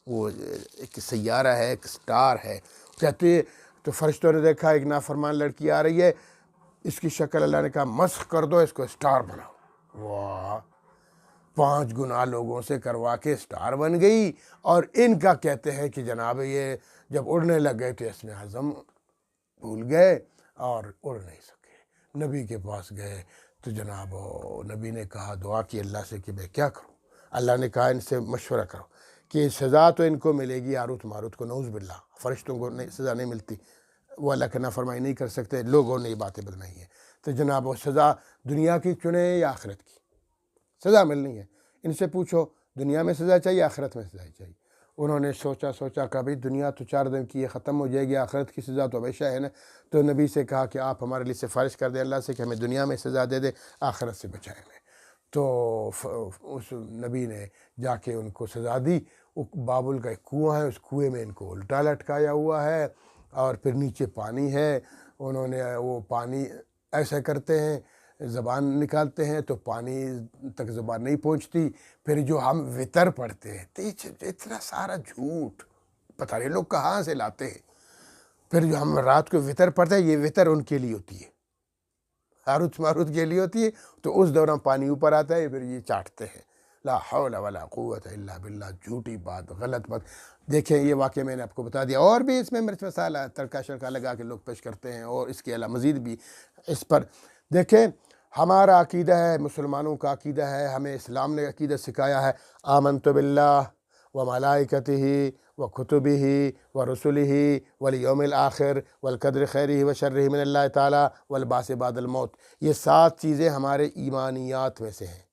وہ ایک سیارہ ہے، ایک سٹار ہے، کہتے تو فرشتوں نے دیکھا ایک نافرمان لڑکی آ رہی ہے، اس کی شکل اللہ نے کہا مسخ کر دو، اس کو سٹار بناؤ۔ واہ، 5 گناہ لوگوں سے کروا کے سٹار بن گئی، اور ان کا کہتے ہیں کہ جناب یہ جب اڑنے لگ گئے تو اسم اعظم بھول گئے اور اڑ نہیں سکے۔ نبی کے پاس گئے تو جناب نبی نے کہا، دعا کی اللہ سے کہ میں کیا کروں؟ اللہ نے کہا ان سے مشورہ کرو کہ سزا تو ان کو ملے گی، ہاروت ماروت کو، نعوذ باللہ، فرشتوں کو سزا نہیں ملتی، وہ اللہ کا نافرمانی نہیں کر سکتے، لوگوں نے یہ باتیں بنائی ہیں۔ تو جناب وہ سزا دنیا کی چنے یا آخرت کی؟ سزا ملنی ہے، ان سے پوچھو دنیا میں سزا چاہیے آخرت میں سزا چاہیے؟ انہوں نے سوچا کہ بھئی دنیا تو 4 دن کی ہے، ختم ہو جائے گی، آخرت کی سزا تو ہمیشہ ہے نا۔ تو نبی سے کہا کہ آپ ہمارے لیے سفارش کر دیں اللہ سے کہ ہمیں دنیا میں سزا دے دے، آخرت سے بچائے ہمیں۔ تو اس نبی نے جا کے ان کو سزا دی۔ بابل کا ایک کنواں ہے، اس کنویں میں ان کو الٹا لٹکایا ہوا ہے، اور پھر نیچے پانی ہے، انہوں نے وہ پانی ایسا کرتے ہیں، زبان نکالتے ہیں تو پانی تک زبان نہیں پہنچتی۔ پھر جو ہم وطر پڑھتے ہیں، تو اتنا سارا جھوٹ، پتہ نہیں لوگ کہاں سے لاتے ہیں۔ پھر جو ہم رات کو وطر پڑھتے ہیں، یہ وطر ان کے لیے ہوتی ہے، ہاروت ماروت کے لیے ہوتی ہے، تو اس دوران پانی اوپر آتا ہے، پھر یہ چاٹتے ہیں۔ لا حول ولا قوت الا باللہ، جھوٹی بات، غلط بات۔ دیکھیں یہ واقعہ میں نے آپ کو بتا دیا، اور بھی اس میں مرچ مسالہ تڑکا شڑکا لگا کے لوگ پیش کرتے ہیں، اور اس کے علاوہ مزید بھی اس پر دیکھیں۔ ہمارا عقیدہ ہے، مسلمانوں کا عقیدہ ہے، ہمیں اسلام نے عقیدہ سکھایا ہے، آمنت باللہ و ملائکتہ و کتبہ و رسلہ والیوم الآخر والقدر خیرہ و شرہ من اللہ تعالی والبعث بعد الموت۔ یہ 7 چیزیں ہمارے ایمانیات میں سے ہیں،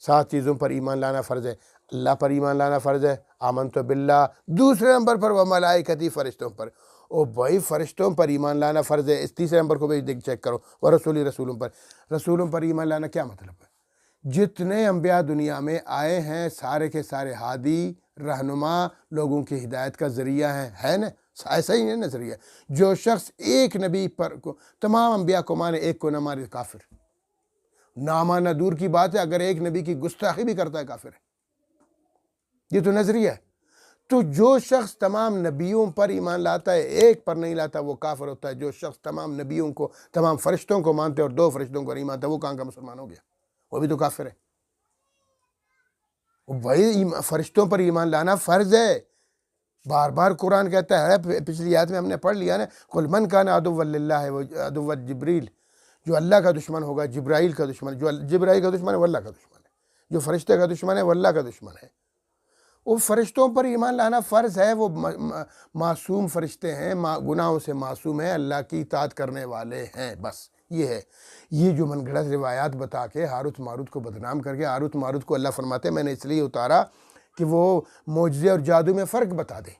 7 چیزوں پر ایمان لانا فرض ہے۔ اللہ پر ایمان لانا فرض ہے، آمنت باللہ۔ دوسرے نمبر پر و ملائکتی، فرشتوں پر۔ او بھائی فرشتوں پر ایمان لانا فرض ہے، اس تیسرے نمبر کو بھی چیک کرو، و رسولوں پر۔ رسولوں پر ایمان لانا کیا مطلب ہے؟ جتنے انبیاء دنیا میں آئے ہیں سارے کے سارے ہادی، رہنما، لوگوں کی ہدایت کا ذریعہ ہیں، ہے نا؟ ایسا ہی ہے نا ذریعہ۔ جو شخص ایک نبی پر کو، تمام انبیاء کو مانے، ایک کو نہ مانے، کافر۔ نہ ماننا دور کی بات ہے، اگر ایک نبی کی گستاخی بھی کرتا ہے کافر ہے۔ یہ تو نظریہ ہے۔ تو جو شخص تمام نبیوں پر ایمان لاتا ہے، ایک پر نہیں لاتا، وہ کافر ہوتا ہے۔ جو شخص تمام نبیوں کو، تمام فرشتوں کو مانتے اور 2 فرشتوں کو نہیں مانتا، وہ کہاں کا مسلمان ہو گیا؟ وہ بھی تو کافر ہے۔ بھائی فرشتوں پر ایمان لانا فرض ہے، بار بار قرآن کہتا ہے، پچھلی آیت میں ہم نے پڑھ لیا نا، قل من کان عدوا للہ عدوا جبریل، جو اللہ کا دشمن ہوگا جبرائیل کا دشمن، جو جبرائیل کا دشمن ہے وہ اللہ کا دشمن ہے، جو فرشتے کا دشمن ہے وہ اللہ کا دشمن ہے۔ وہ فرشتوں پر ایمان لانا فرض ہے، وہ معصوم فرشتے ہیں، گناہوں سے معصوم ہیں، اللہ کی اطاعت کرنے والے ہیں، بس یہ ہے۔ یہ جو من گھڑت روایات بتا کے ہاروت ماروت کو بدنام کر کے، ہاروت ماروت کو اللہ فرماتے ہیں میں نے اس لیے اتارا کہ وہ معجزے اور جادو میں فرق بتا دیں،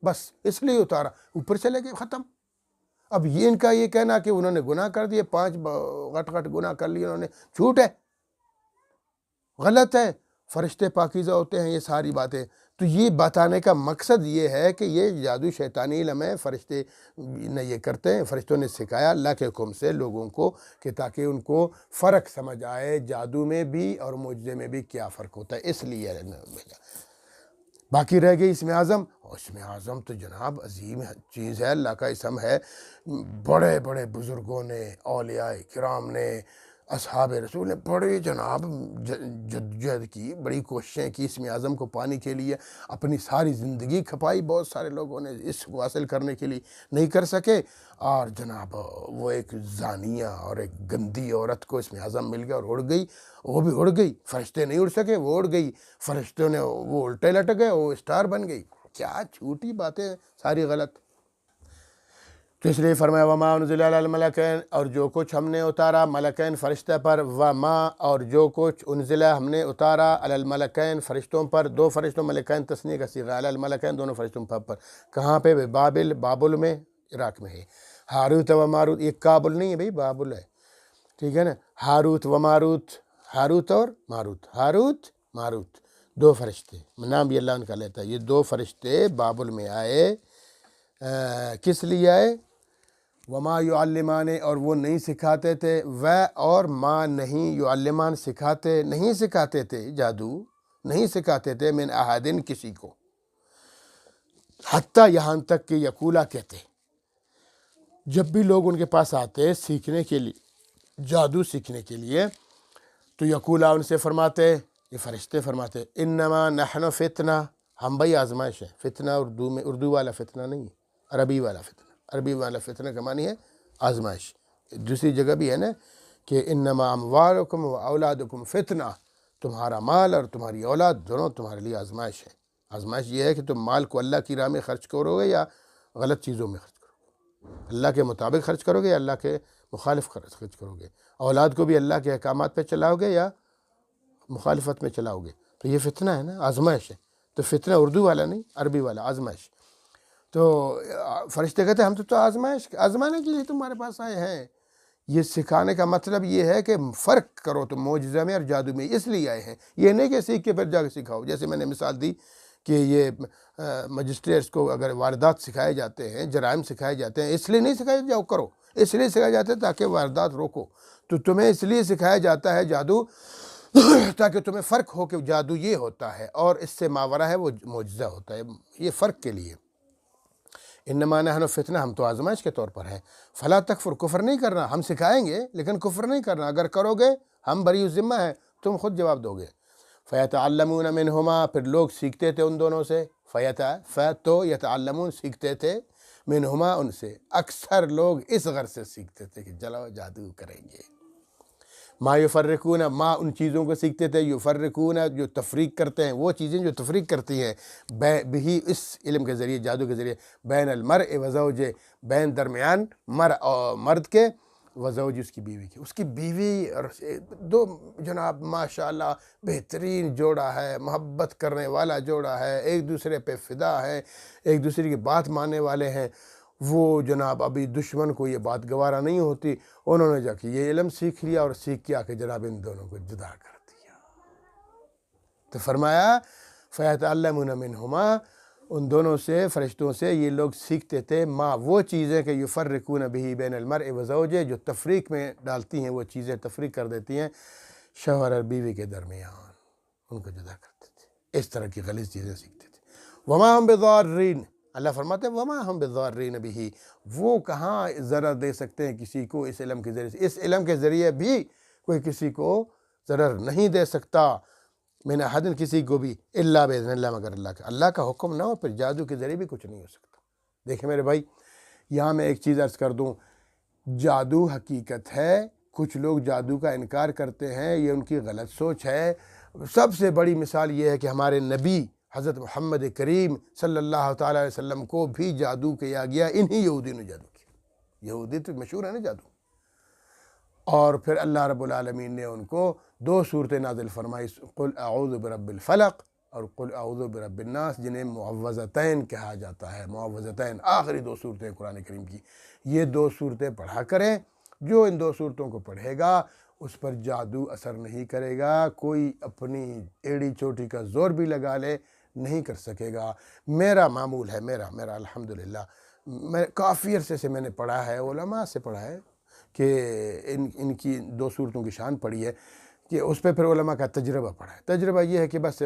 بس اس لیے اتارا، اوپر چلے گئے، ختم۔ اب یہ ان کا یہ کہنا کہ انہوں نے گناہ کر دیے، 5 غٹ گناہ کر لیے انہوں نے، جھوٹ ہے، غلط ہے۔ فرشتے پاکیزہ ہوتے ہیں، یہ ساری باتیں۔ تو یہ بتانے کا مقصد یہ ہے کہ یہ جادو شیطانی علم ہے، فرشتے نے یہ کرتے ہیں، فرشتوں نے سکھایا اللہ کے حکم سے لوگوں کو، کہ تاکہ ان کو فرق سمجھ آئے جادو میں بھی اور معجزے میں بھی کیا فرق ہوتا ہے، اس لیے بھیجا۔ باقی رہ گئی اسم اعظم، اور اسم اعظم تو جناب عظیم چیز ہے، اللہ کا اسم ہے۔ بڑے بڑے بزرگوں نے، اولیاء کرام نے، اصحاب رسول نے بڑی جناب جدوجہد کی، بڑی کوششیں کی اسم اعظم کو پانے کے لیے، اپنی ساری زندگی کھپائی، بہت سارے لوگوں نے اس کو حاصل کرنے کے لیے نہیں کر سکے، اور جناب وہ ایک زانیہ اور ایک گندی عورت کو اسم اعظم مل گیا اور اڑ گئی، وہ بھی اڑ گئی، فرشتے نہیں اڑ سکے، وہ اڑ گئی، فرشتوں نے وہ الٹے لٹک گئے، وہ اسٹار بن گئی۔ کیا جھوٹی باتیں، ساری غلط۔ تو اس لیے فرمایا وما انزل علی الملکین، اور جو کچھ ہم نے اتارا ملکین فرشتہ پر، وما اور جو کچھ انزل ہم نے اتارا علی الملکین فرشتوں پر، 2 فرشتوں، ملکین تثنیہ کا صیغہ، علی الملکین دونوں فرشتوں پر۔ کہاں پہ؟ بابل میں، عراق میں ہے۔ ہاروت و ماروت، یہ کابل نہیں ہے بھئی، بابل ہے، ٹھیک ہے نا؟ ہاروت و ماروت، ہاروت اور ماروت، ہاروت ماروت دو فرشتے، نام بھی اللہ ان کا لیتا ہے، یہ دو فرشتے بابل میں آئے، کس لیے آئے؟ وما یعلمان، اور وہ نہیں سکھاتے تھے، اور ما نہیں یعلمان نہیں سکھاتے تھے، جادو نہیں سکھاتے تھے، من احدن کسی کو، حتیٰ یہاں تک کہ یقولا کہتے، جب بھی لوگ ان کے پاس آتے سیکھنے کے لیے، جادو سیکھنے کے لیے، تو یقولا ان سے فرماتے، یہ فرشتے فرماتے، انما نحن فتنہ، ہم بھائی آزمائش ہے۔ فتنہ اردو میں، اردو والا فتنہ نہیں ہے، عربی والا فتنہ، عربی والا فتنہ کا معنی ہے آزمائش۔ دوسری جگہ بھی ہے نا کہ انما اموالکم و اولادکم فتنہ، تمہارا مال اور تمہاری اولاد دونوں تمہارے لیے آزمائش ہے۔ آزمائش یہ ہے کہ تم مال کو اللہ کی راہ میں خرچ کرو گے یا غلط چیزوں میں خرچ کرو گے، اللہ کے مطابق خرچ کرو گے یا اللہ کے مخالف خرچ کرو گے، اولاد کو بھی اللہ کے احکامات پہ چلاؤ گے یا مخالفت میں چلاؤ گے۔ تو یہ فتنہ ہے نا، آزمائش ہے۔ تو فتنہ اردو والا نہیں، عربی والا، آزمائش۔ تو فرشتے کہتے ہیں ہم تو آزمانے کے لیے تمہارے پاس آئے ہیں۔ یہ سکھانے کا مطلب یہ ہے کہ فرق کرو تم معجزہ میں اور جادو میں، اس لیے آئے ہیں۔ یہ نہیں کہ سیکھ کے پھر جا کے سکھاؤ، جیسے میں نے مثال دی کہ یہ مجسٹریٹس کو اگر واردات سکھائے جاتے ہیں، جرائم سکھائے جاتے ہیں، اس لیے نہیں سکھائے جاؤ کرو، اس لیے سکھائے جاتے ہیں تاکہ واردات روکو۔ تو تمہیں اس لیے سکھایا جاتا ہے جادو تاکہ تمہیں فرق ہو کہ جادو یہ ہوتا ہے اور اس سے ماورا ہے وہ معجزہ ہوتا ہے، یہ فرق کے لیے۔ انما نحن فتنہ، ہم تو آزمائش کے طور پر ہیں، فلا تکفر، کفر نہیں کرنا، ہم سکھائیں گے لیکن کفر نہیں کرنا، اگر کرو گے ہم بری الذمہ ہیں، تم خود جواب دو گے۔ فیتعلمون منہما، پھر لوگ سیکھتے تھے ان دونوں سے، تو یتعلمون سیکھتے تھے، منہما ان سے، اکثر لوگ اس غرض سے سیکھتے تھے کہ چلو جادو کریں گے۔ ما یفرقون، ما ان چیزوں کو سیکھتے تھے، یفرقون جو تفریق کرتے ہیں، وہ چیزیں جو تفریق کرتی ہیں، بہی اس علم کے ذریعے، جادو کے ذریعے، بین المرء و زوج، بین درمیان مرد کے، و زوج اس کی بیوی کے، اس کی بیوی اور دو جناب ماشاءاللہ بہترین جوڑا ہے، محبت کرنے والا جوڑا ہے، ایک دوسرے پہ فدا ہے، ایک دوسرے کی بات ماننے والے ہیں، وہ جناب ابھی دشمن کو یہ بات گوارا نہیں ہوتی، انہوں نے جا کے یہ علم سیکھ لیا اور سیکھ کے آ کے جناب ان دونوں کو جدا کر دیا۔ تو فرمایا فیتعلمون منہما، ان دونوں سے، فرشتوں سے یہ لوگ سیکھتے تھے، ما وہ چیزیں کہ یفرقون بہ بین المرء و زوجہ، جو تفریق میں ڈالتی ہیں، وہ چیزیں تفریق کر دیتی ہیں شوہر اور بیوی کے درمیان، ان کو جدا کرتے تھے، اس طرح کی غلط چیزیں سیکھتے تھے۔ وما ہم بضارین، اللہ فرماتے ہیں وما ہم بضارین بہ، وہ کہاں ضرر دے سکتے ہیں کسی کو اس علم کے ذریعے سے، اس علم کے ذریعے بھی کوئی کسی کو ضرر نہیں دے سکتا، من احد، کسی کو بھی، الا باذن اللہ، مگر اللہ کا حکم نہ ہو پھر جادو کے ذریعے بھی کچھ نہیں ہو سکتا۔ دیکھیں میرے بھائی، یہاں میں ایک چیز عرض کر دوں، جادو حقیقت ہے، کچھ لوگ جادو کا انکار کرتے ہیں، یہ ان کی غلط سوچ ہے۔ سب سے بڑی مثال یہ ہے کہ ہمارے نبی حضرت محمد کریم صلی اللہ تعالیٰ علیہ وسلم کو بھی جادو کیا گیا، انہی یہودی نے جادو کیا، یہودی تو مشہور ہے نا جادو۔ اور پھر اللہ رب العالمین نے ان کو دو صورتیں نازل فرمائی، قل اعوذ برب الفلق اور قل اعوذ برب الناس، جنہیں معوذتین کہا جاتا ہے، معوذتین، آخری دو صورتیں قرآن کریم کی، یہ دو صورتیں پڑھا کریں، جو ان دو صورتوں کو پڑھے گا اس پر جادو اثر نہیں کرے گا، کوئی اپنی ایڑی چوٹی کا زور بھی لگا لے نہیں کر سکے گا۔ میرا معمول ہے، میرا الحمدللہ، میں کافی عرصے سے میں نے پڑھا ہے، علماء سے پڑھا ہے کہ ان کی دو صورتوں کی شان پڑھی ہے، کہ اس پہ پھر علماء کا تجربہ پڑھا ہے۔ تجربہ یہ ہے کہ بس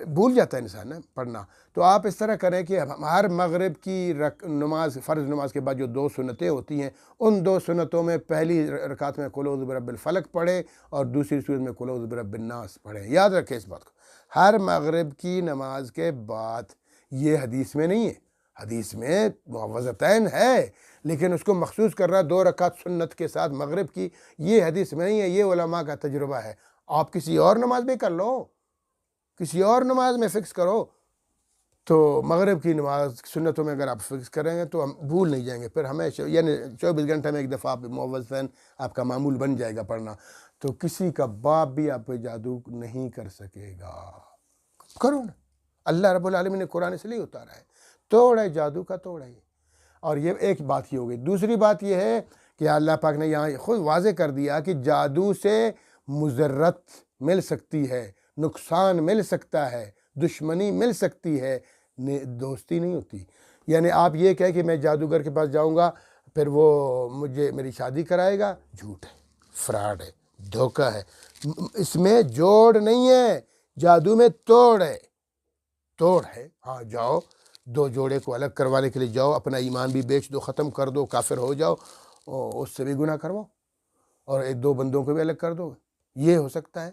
بھول جاتا ہے انسان پڑھنا، تو آپ اس طرح کریں کہ ہر مغرب کی نماز، فرض نماز کے بعد جو دو سنتیں ہوتی ہیں، ان دو سنتوں میں پہلی رکعت میں قل اعوذ برب الفلق پڑھیں اور دوسری صورت میں قل اعوذ برب الناس پڑھیں۔ یاد رکھیں اس بات کو، ہر مغرب کی نماز کے بعد، یہ حدیث میں نہیں ہے، حدیث میں معوذتین ہے لیکن اس کو مخصوص کر رہا ہے 2 رکعت سنت کے ساتھ مغرب کی، یہ حدیث میں نہیں ہے، یہ علماء کا تجربہ ہے۔ آپ کسی اور نماز میں کر لو، کسی اور نماز میں فکس کرو، تو مغرب کی نماز سنتوں میں اگر آپ فکس کریں گے تو ہم بھول نہیں جائیں گے، پھر ہمیشہ، یعنی 24 گھنٹے میں ایک دفعہ آپ معوذتین آپ کا معمول بن جائے گا پڑھنا، تو کسی کا باپ بھی آپ پہ جادو نہیں کر سکے گا۔ کرو نا، اللہ رب العالمین نے قرآن اس لیے اتارا ہے، توڑ ہے جادو کا، توڑ ہے۔ اور یہ ایک بات ہی ہو گئی۔ دوسری بات یہ ہے کہ اللہ پاک نے یہاں خود واضح کر دیا کہ جادو سے مضرت مل سکتی ہے، نقصان مل سکتا ہے، دشمنی مل سکتی ہے، دوستی نہیں ہوتی۔ یعنی آپ یہ کہیں کہ میں جادوگر کے پاس جاؤں گا پھر وہ مجھے میری شادی کرائے گا، جھوٹ ہے، فراڈ ہے، دھوکہ ہے۔ اس میں جوڑ نہیں ہے، جادو میں توڑ ہے، توڑ ہے۔ ہاں جاؤ، دو جوڑے کو الگ کروانے کے لیے جاؤ، اپنا ایمان بھی بیچ دو، ختم کر دو، کافر ہو جاؤ، اور اس سے بھی گناہ کرواؤ، اور ایک دو بندوں کو بھی الگ کر دو، یہ ہو سکتا ہے۔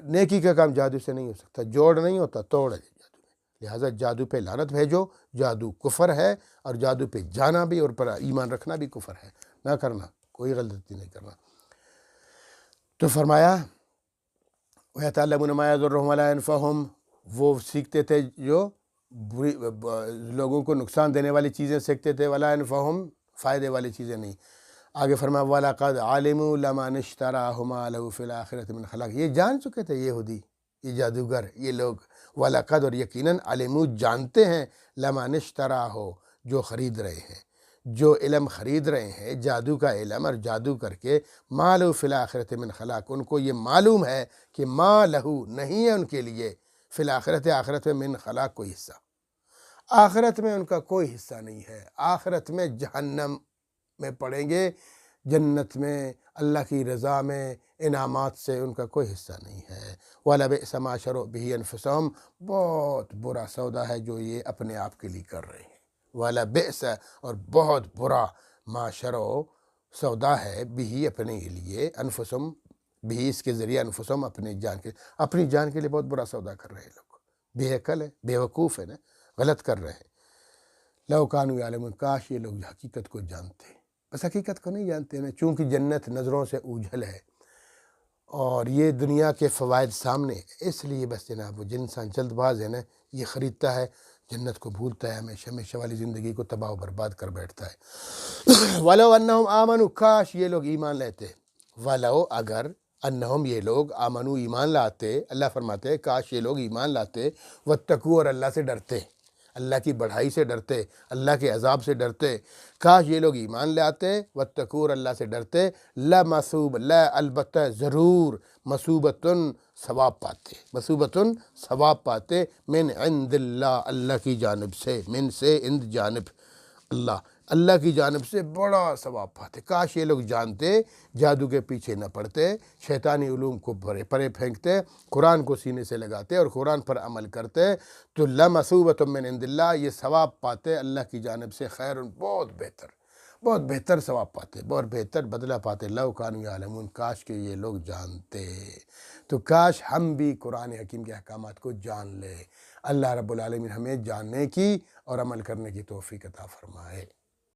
نیکی کا کام جادو سے نہیں ہو سکتا، جوڑ نہیں ہوتا، توڑ ہے جادو میں۔ لہٰذا جادو پہ لعنت بھیجو، جادو کفر ہے، اور جادو پہ جانا بھی اور پر ایمان رکھنا بھی کفر ہے، نہ کرنا، کوئی غلطی نہیں کرنا۔ تو فرمایا وَيَتَعَلَّمُونَ مَا يَضُرُّهُمْ وَلَا يَنفَعُهُمْ، وہ سیکھتے تھے جو لوگوں کو نقصان دینے والی چیزیں سیکھتے تھے، وَلَا يَنفَعُهُمْ، فائدے والی چیزیں نہیں۔ آگے فرمایا وَلَقَدْ عَلِمُوا لَمَنِ اشْتَرَاهُ مَا لَهُ فِي الْآخِرَةِ مِنْ خَلَاقٍ، یہ جان چکے تھے یہودی، یہ جادوگر، یہ لوگ، وَلَقَدْ، اور یقیناً، عَلِمُوا، جانتے ہیں، لَمَنِ اشْتَرَاهُ، جو خرید رہے ہیں، جو علم خرید رہے ہیں، جادو کا علم اور جادو کر کے، مَا لَهُ فِي الْآخِرَةِ مِنْ خَلَاقٍ، ان کو یہ معلوم ہے کہ مَا لَهُ، نہیں ہے ان کے لیے، فی الآخرت، آخرت میں، من خلاق، کوئی حصہ، آخرت میں ان کا کوئی حصہ نہیں ہے، آخرت میں جہنم میں پڑیں گے، جنت میں، اللہ کی رضا میں، انعامات سے ان کا کوئی حصہ نہیں ہے۔ وَلَبِئْسَ مَا شَرَوْا بِهِ أَنفُسَهُمْ، بہت برا سودا ہے جو یہ اپنے آپ کے لیے کر رہے ہیں۔ وَلَبِئْسَ، اور بہت برا، ما شَرَوْا، سودا ہے، بھی اپنے لیے، انفسم، بھی اس کے ذریعے، انفسم، اپنی جان کے لیے بہت برا سودا کر رہے ہیں لوگ، بے عقل ہے، بے وقوف ہے نا، غلط کر رہے ہیں۔ لو کانوا یعلمون، کاش یہ لوگ حقیقت کو جانتے، بس حقیقت کو نہیں جانتے نا، چونکہ جنت نظروں سے اوجھل ہے اور یہ دنیا کے فوائد سامنے، اس لیے بس جناب وہ انسان جلد باز ہے نا، یہ خریدتا ہے، جنت کو بھولتا ہے، ہمیشہ ہمیشہ والی زندگی کو تباہ و برباد کر بیٹھتا ہے۔ وَلَوْ أَنَّهُمْ آمَنُوا، کاش یہ لوگ ایمان لیتے، وَلَوْ، اگر، انہم، یہ لوگ، آمنو، ایمان لاتے، اللہ فرماتے ہیں کاش یہ لوگ ایمان لاتے، واتقوا، اور اللہ سے ڈرتے، اللہ کی بڑھائی سے ڈرتے، اللہ کے عذاب سے ڈرتے، کاش یہ لوگ ایمان لاتے، واتقوا، اور اللہ سے ڈرتے، لَمَثُوبَ، لا، البتہ، ضرور، مثوبتن، ثواب پاتے، مثوبتن، ثواب پاتے، من عند اللہ، اللہ کی جانب سے، من سے، عند، جانب، اللہ کی جانب سے بڑا ثواب پاتے۔ کاش یہ لوگ جانتے، جادو کے پیچھے نہ پڑتے، شیطانی علوم کو پرے پھینکتے، قرآن کو سینے سے لگاتے اور قرآن پر عمل کرتے، تو لَمَثُوبَةٌ مِّنْ عِندِ اللَّهِ، یہ ثواب پاتے اللہ کی جانب سے، خیر، بہت بہتر ثواب پاتے، بہت بہتر بدلہ پاتے۔ لَوْ كَانُوا يَعْلَمُونَ، کاش کہ یہ لوگ جانتے، تو کاش ہم بھی قرآن حکیم کے احکامات کو جان لیں۔ اللہ رب العالمین ہمیں جاننے کی اور عمل کرنے کی توفیق عطا فرمائے۔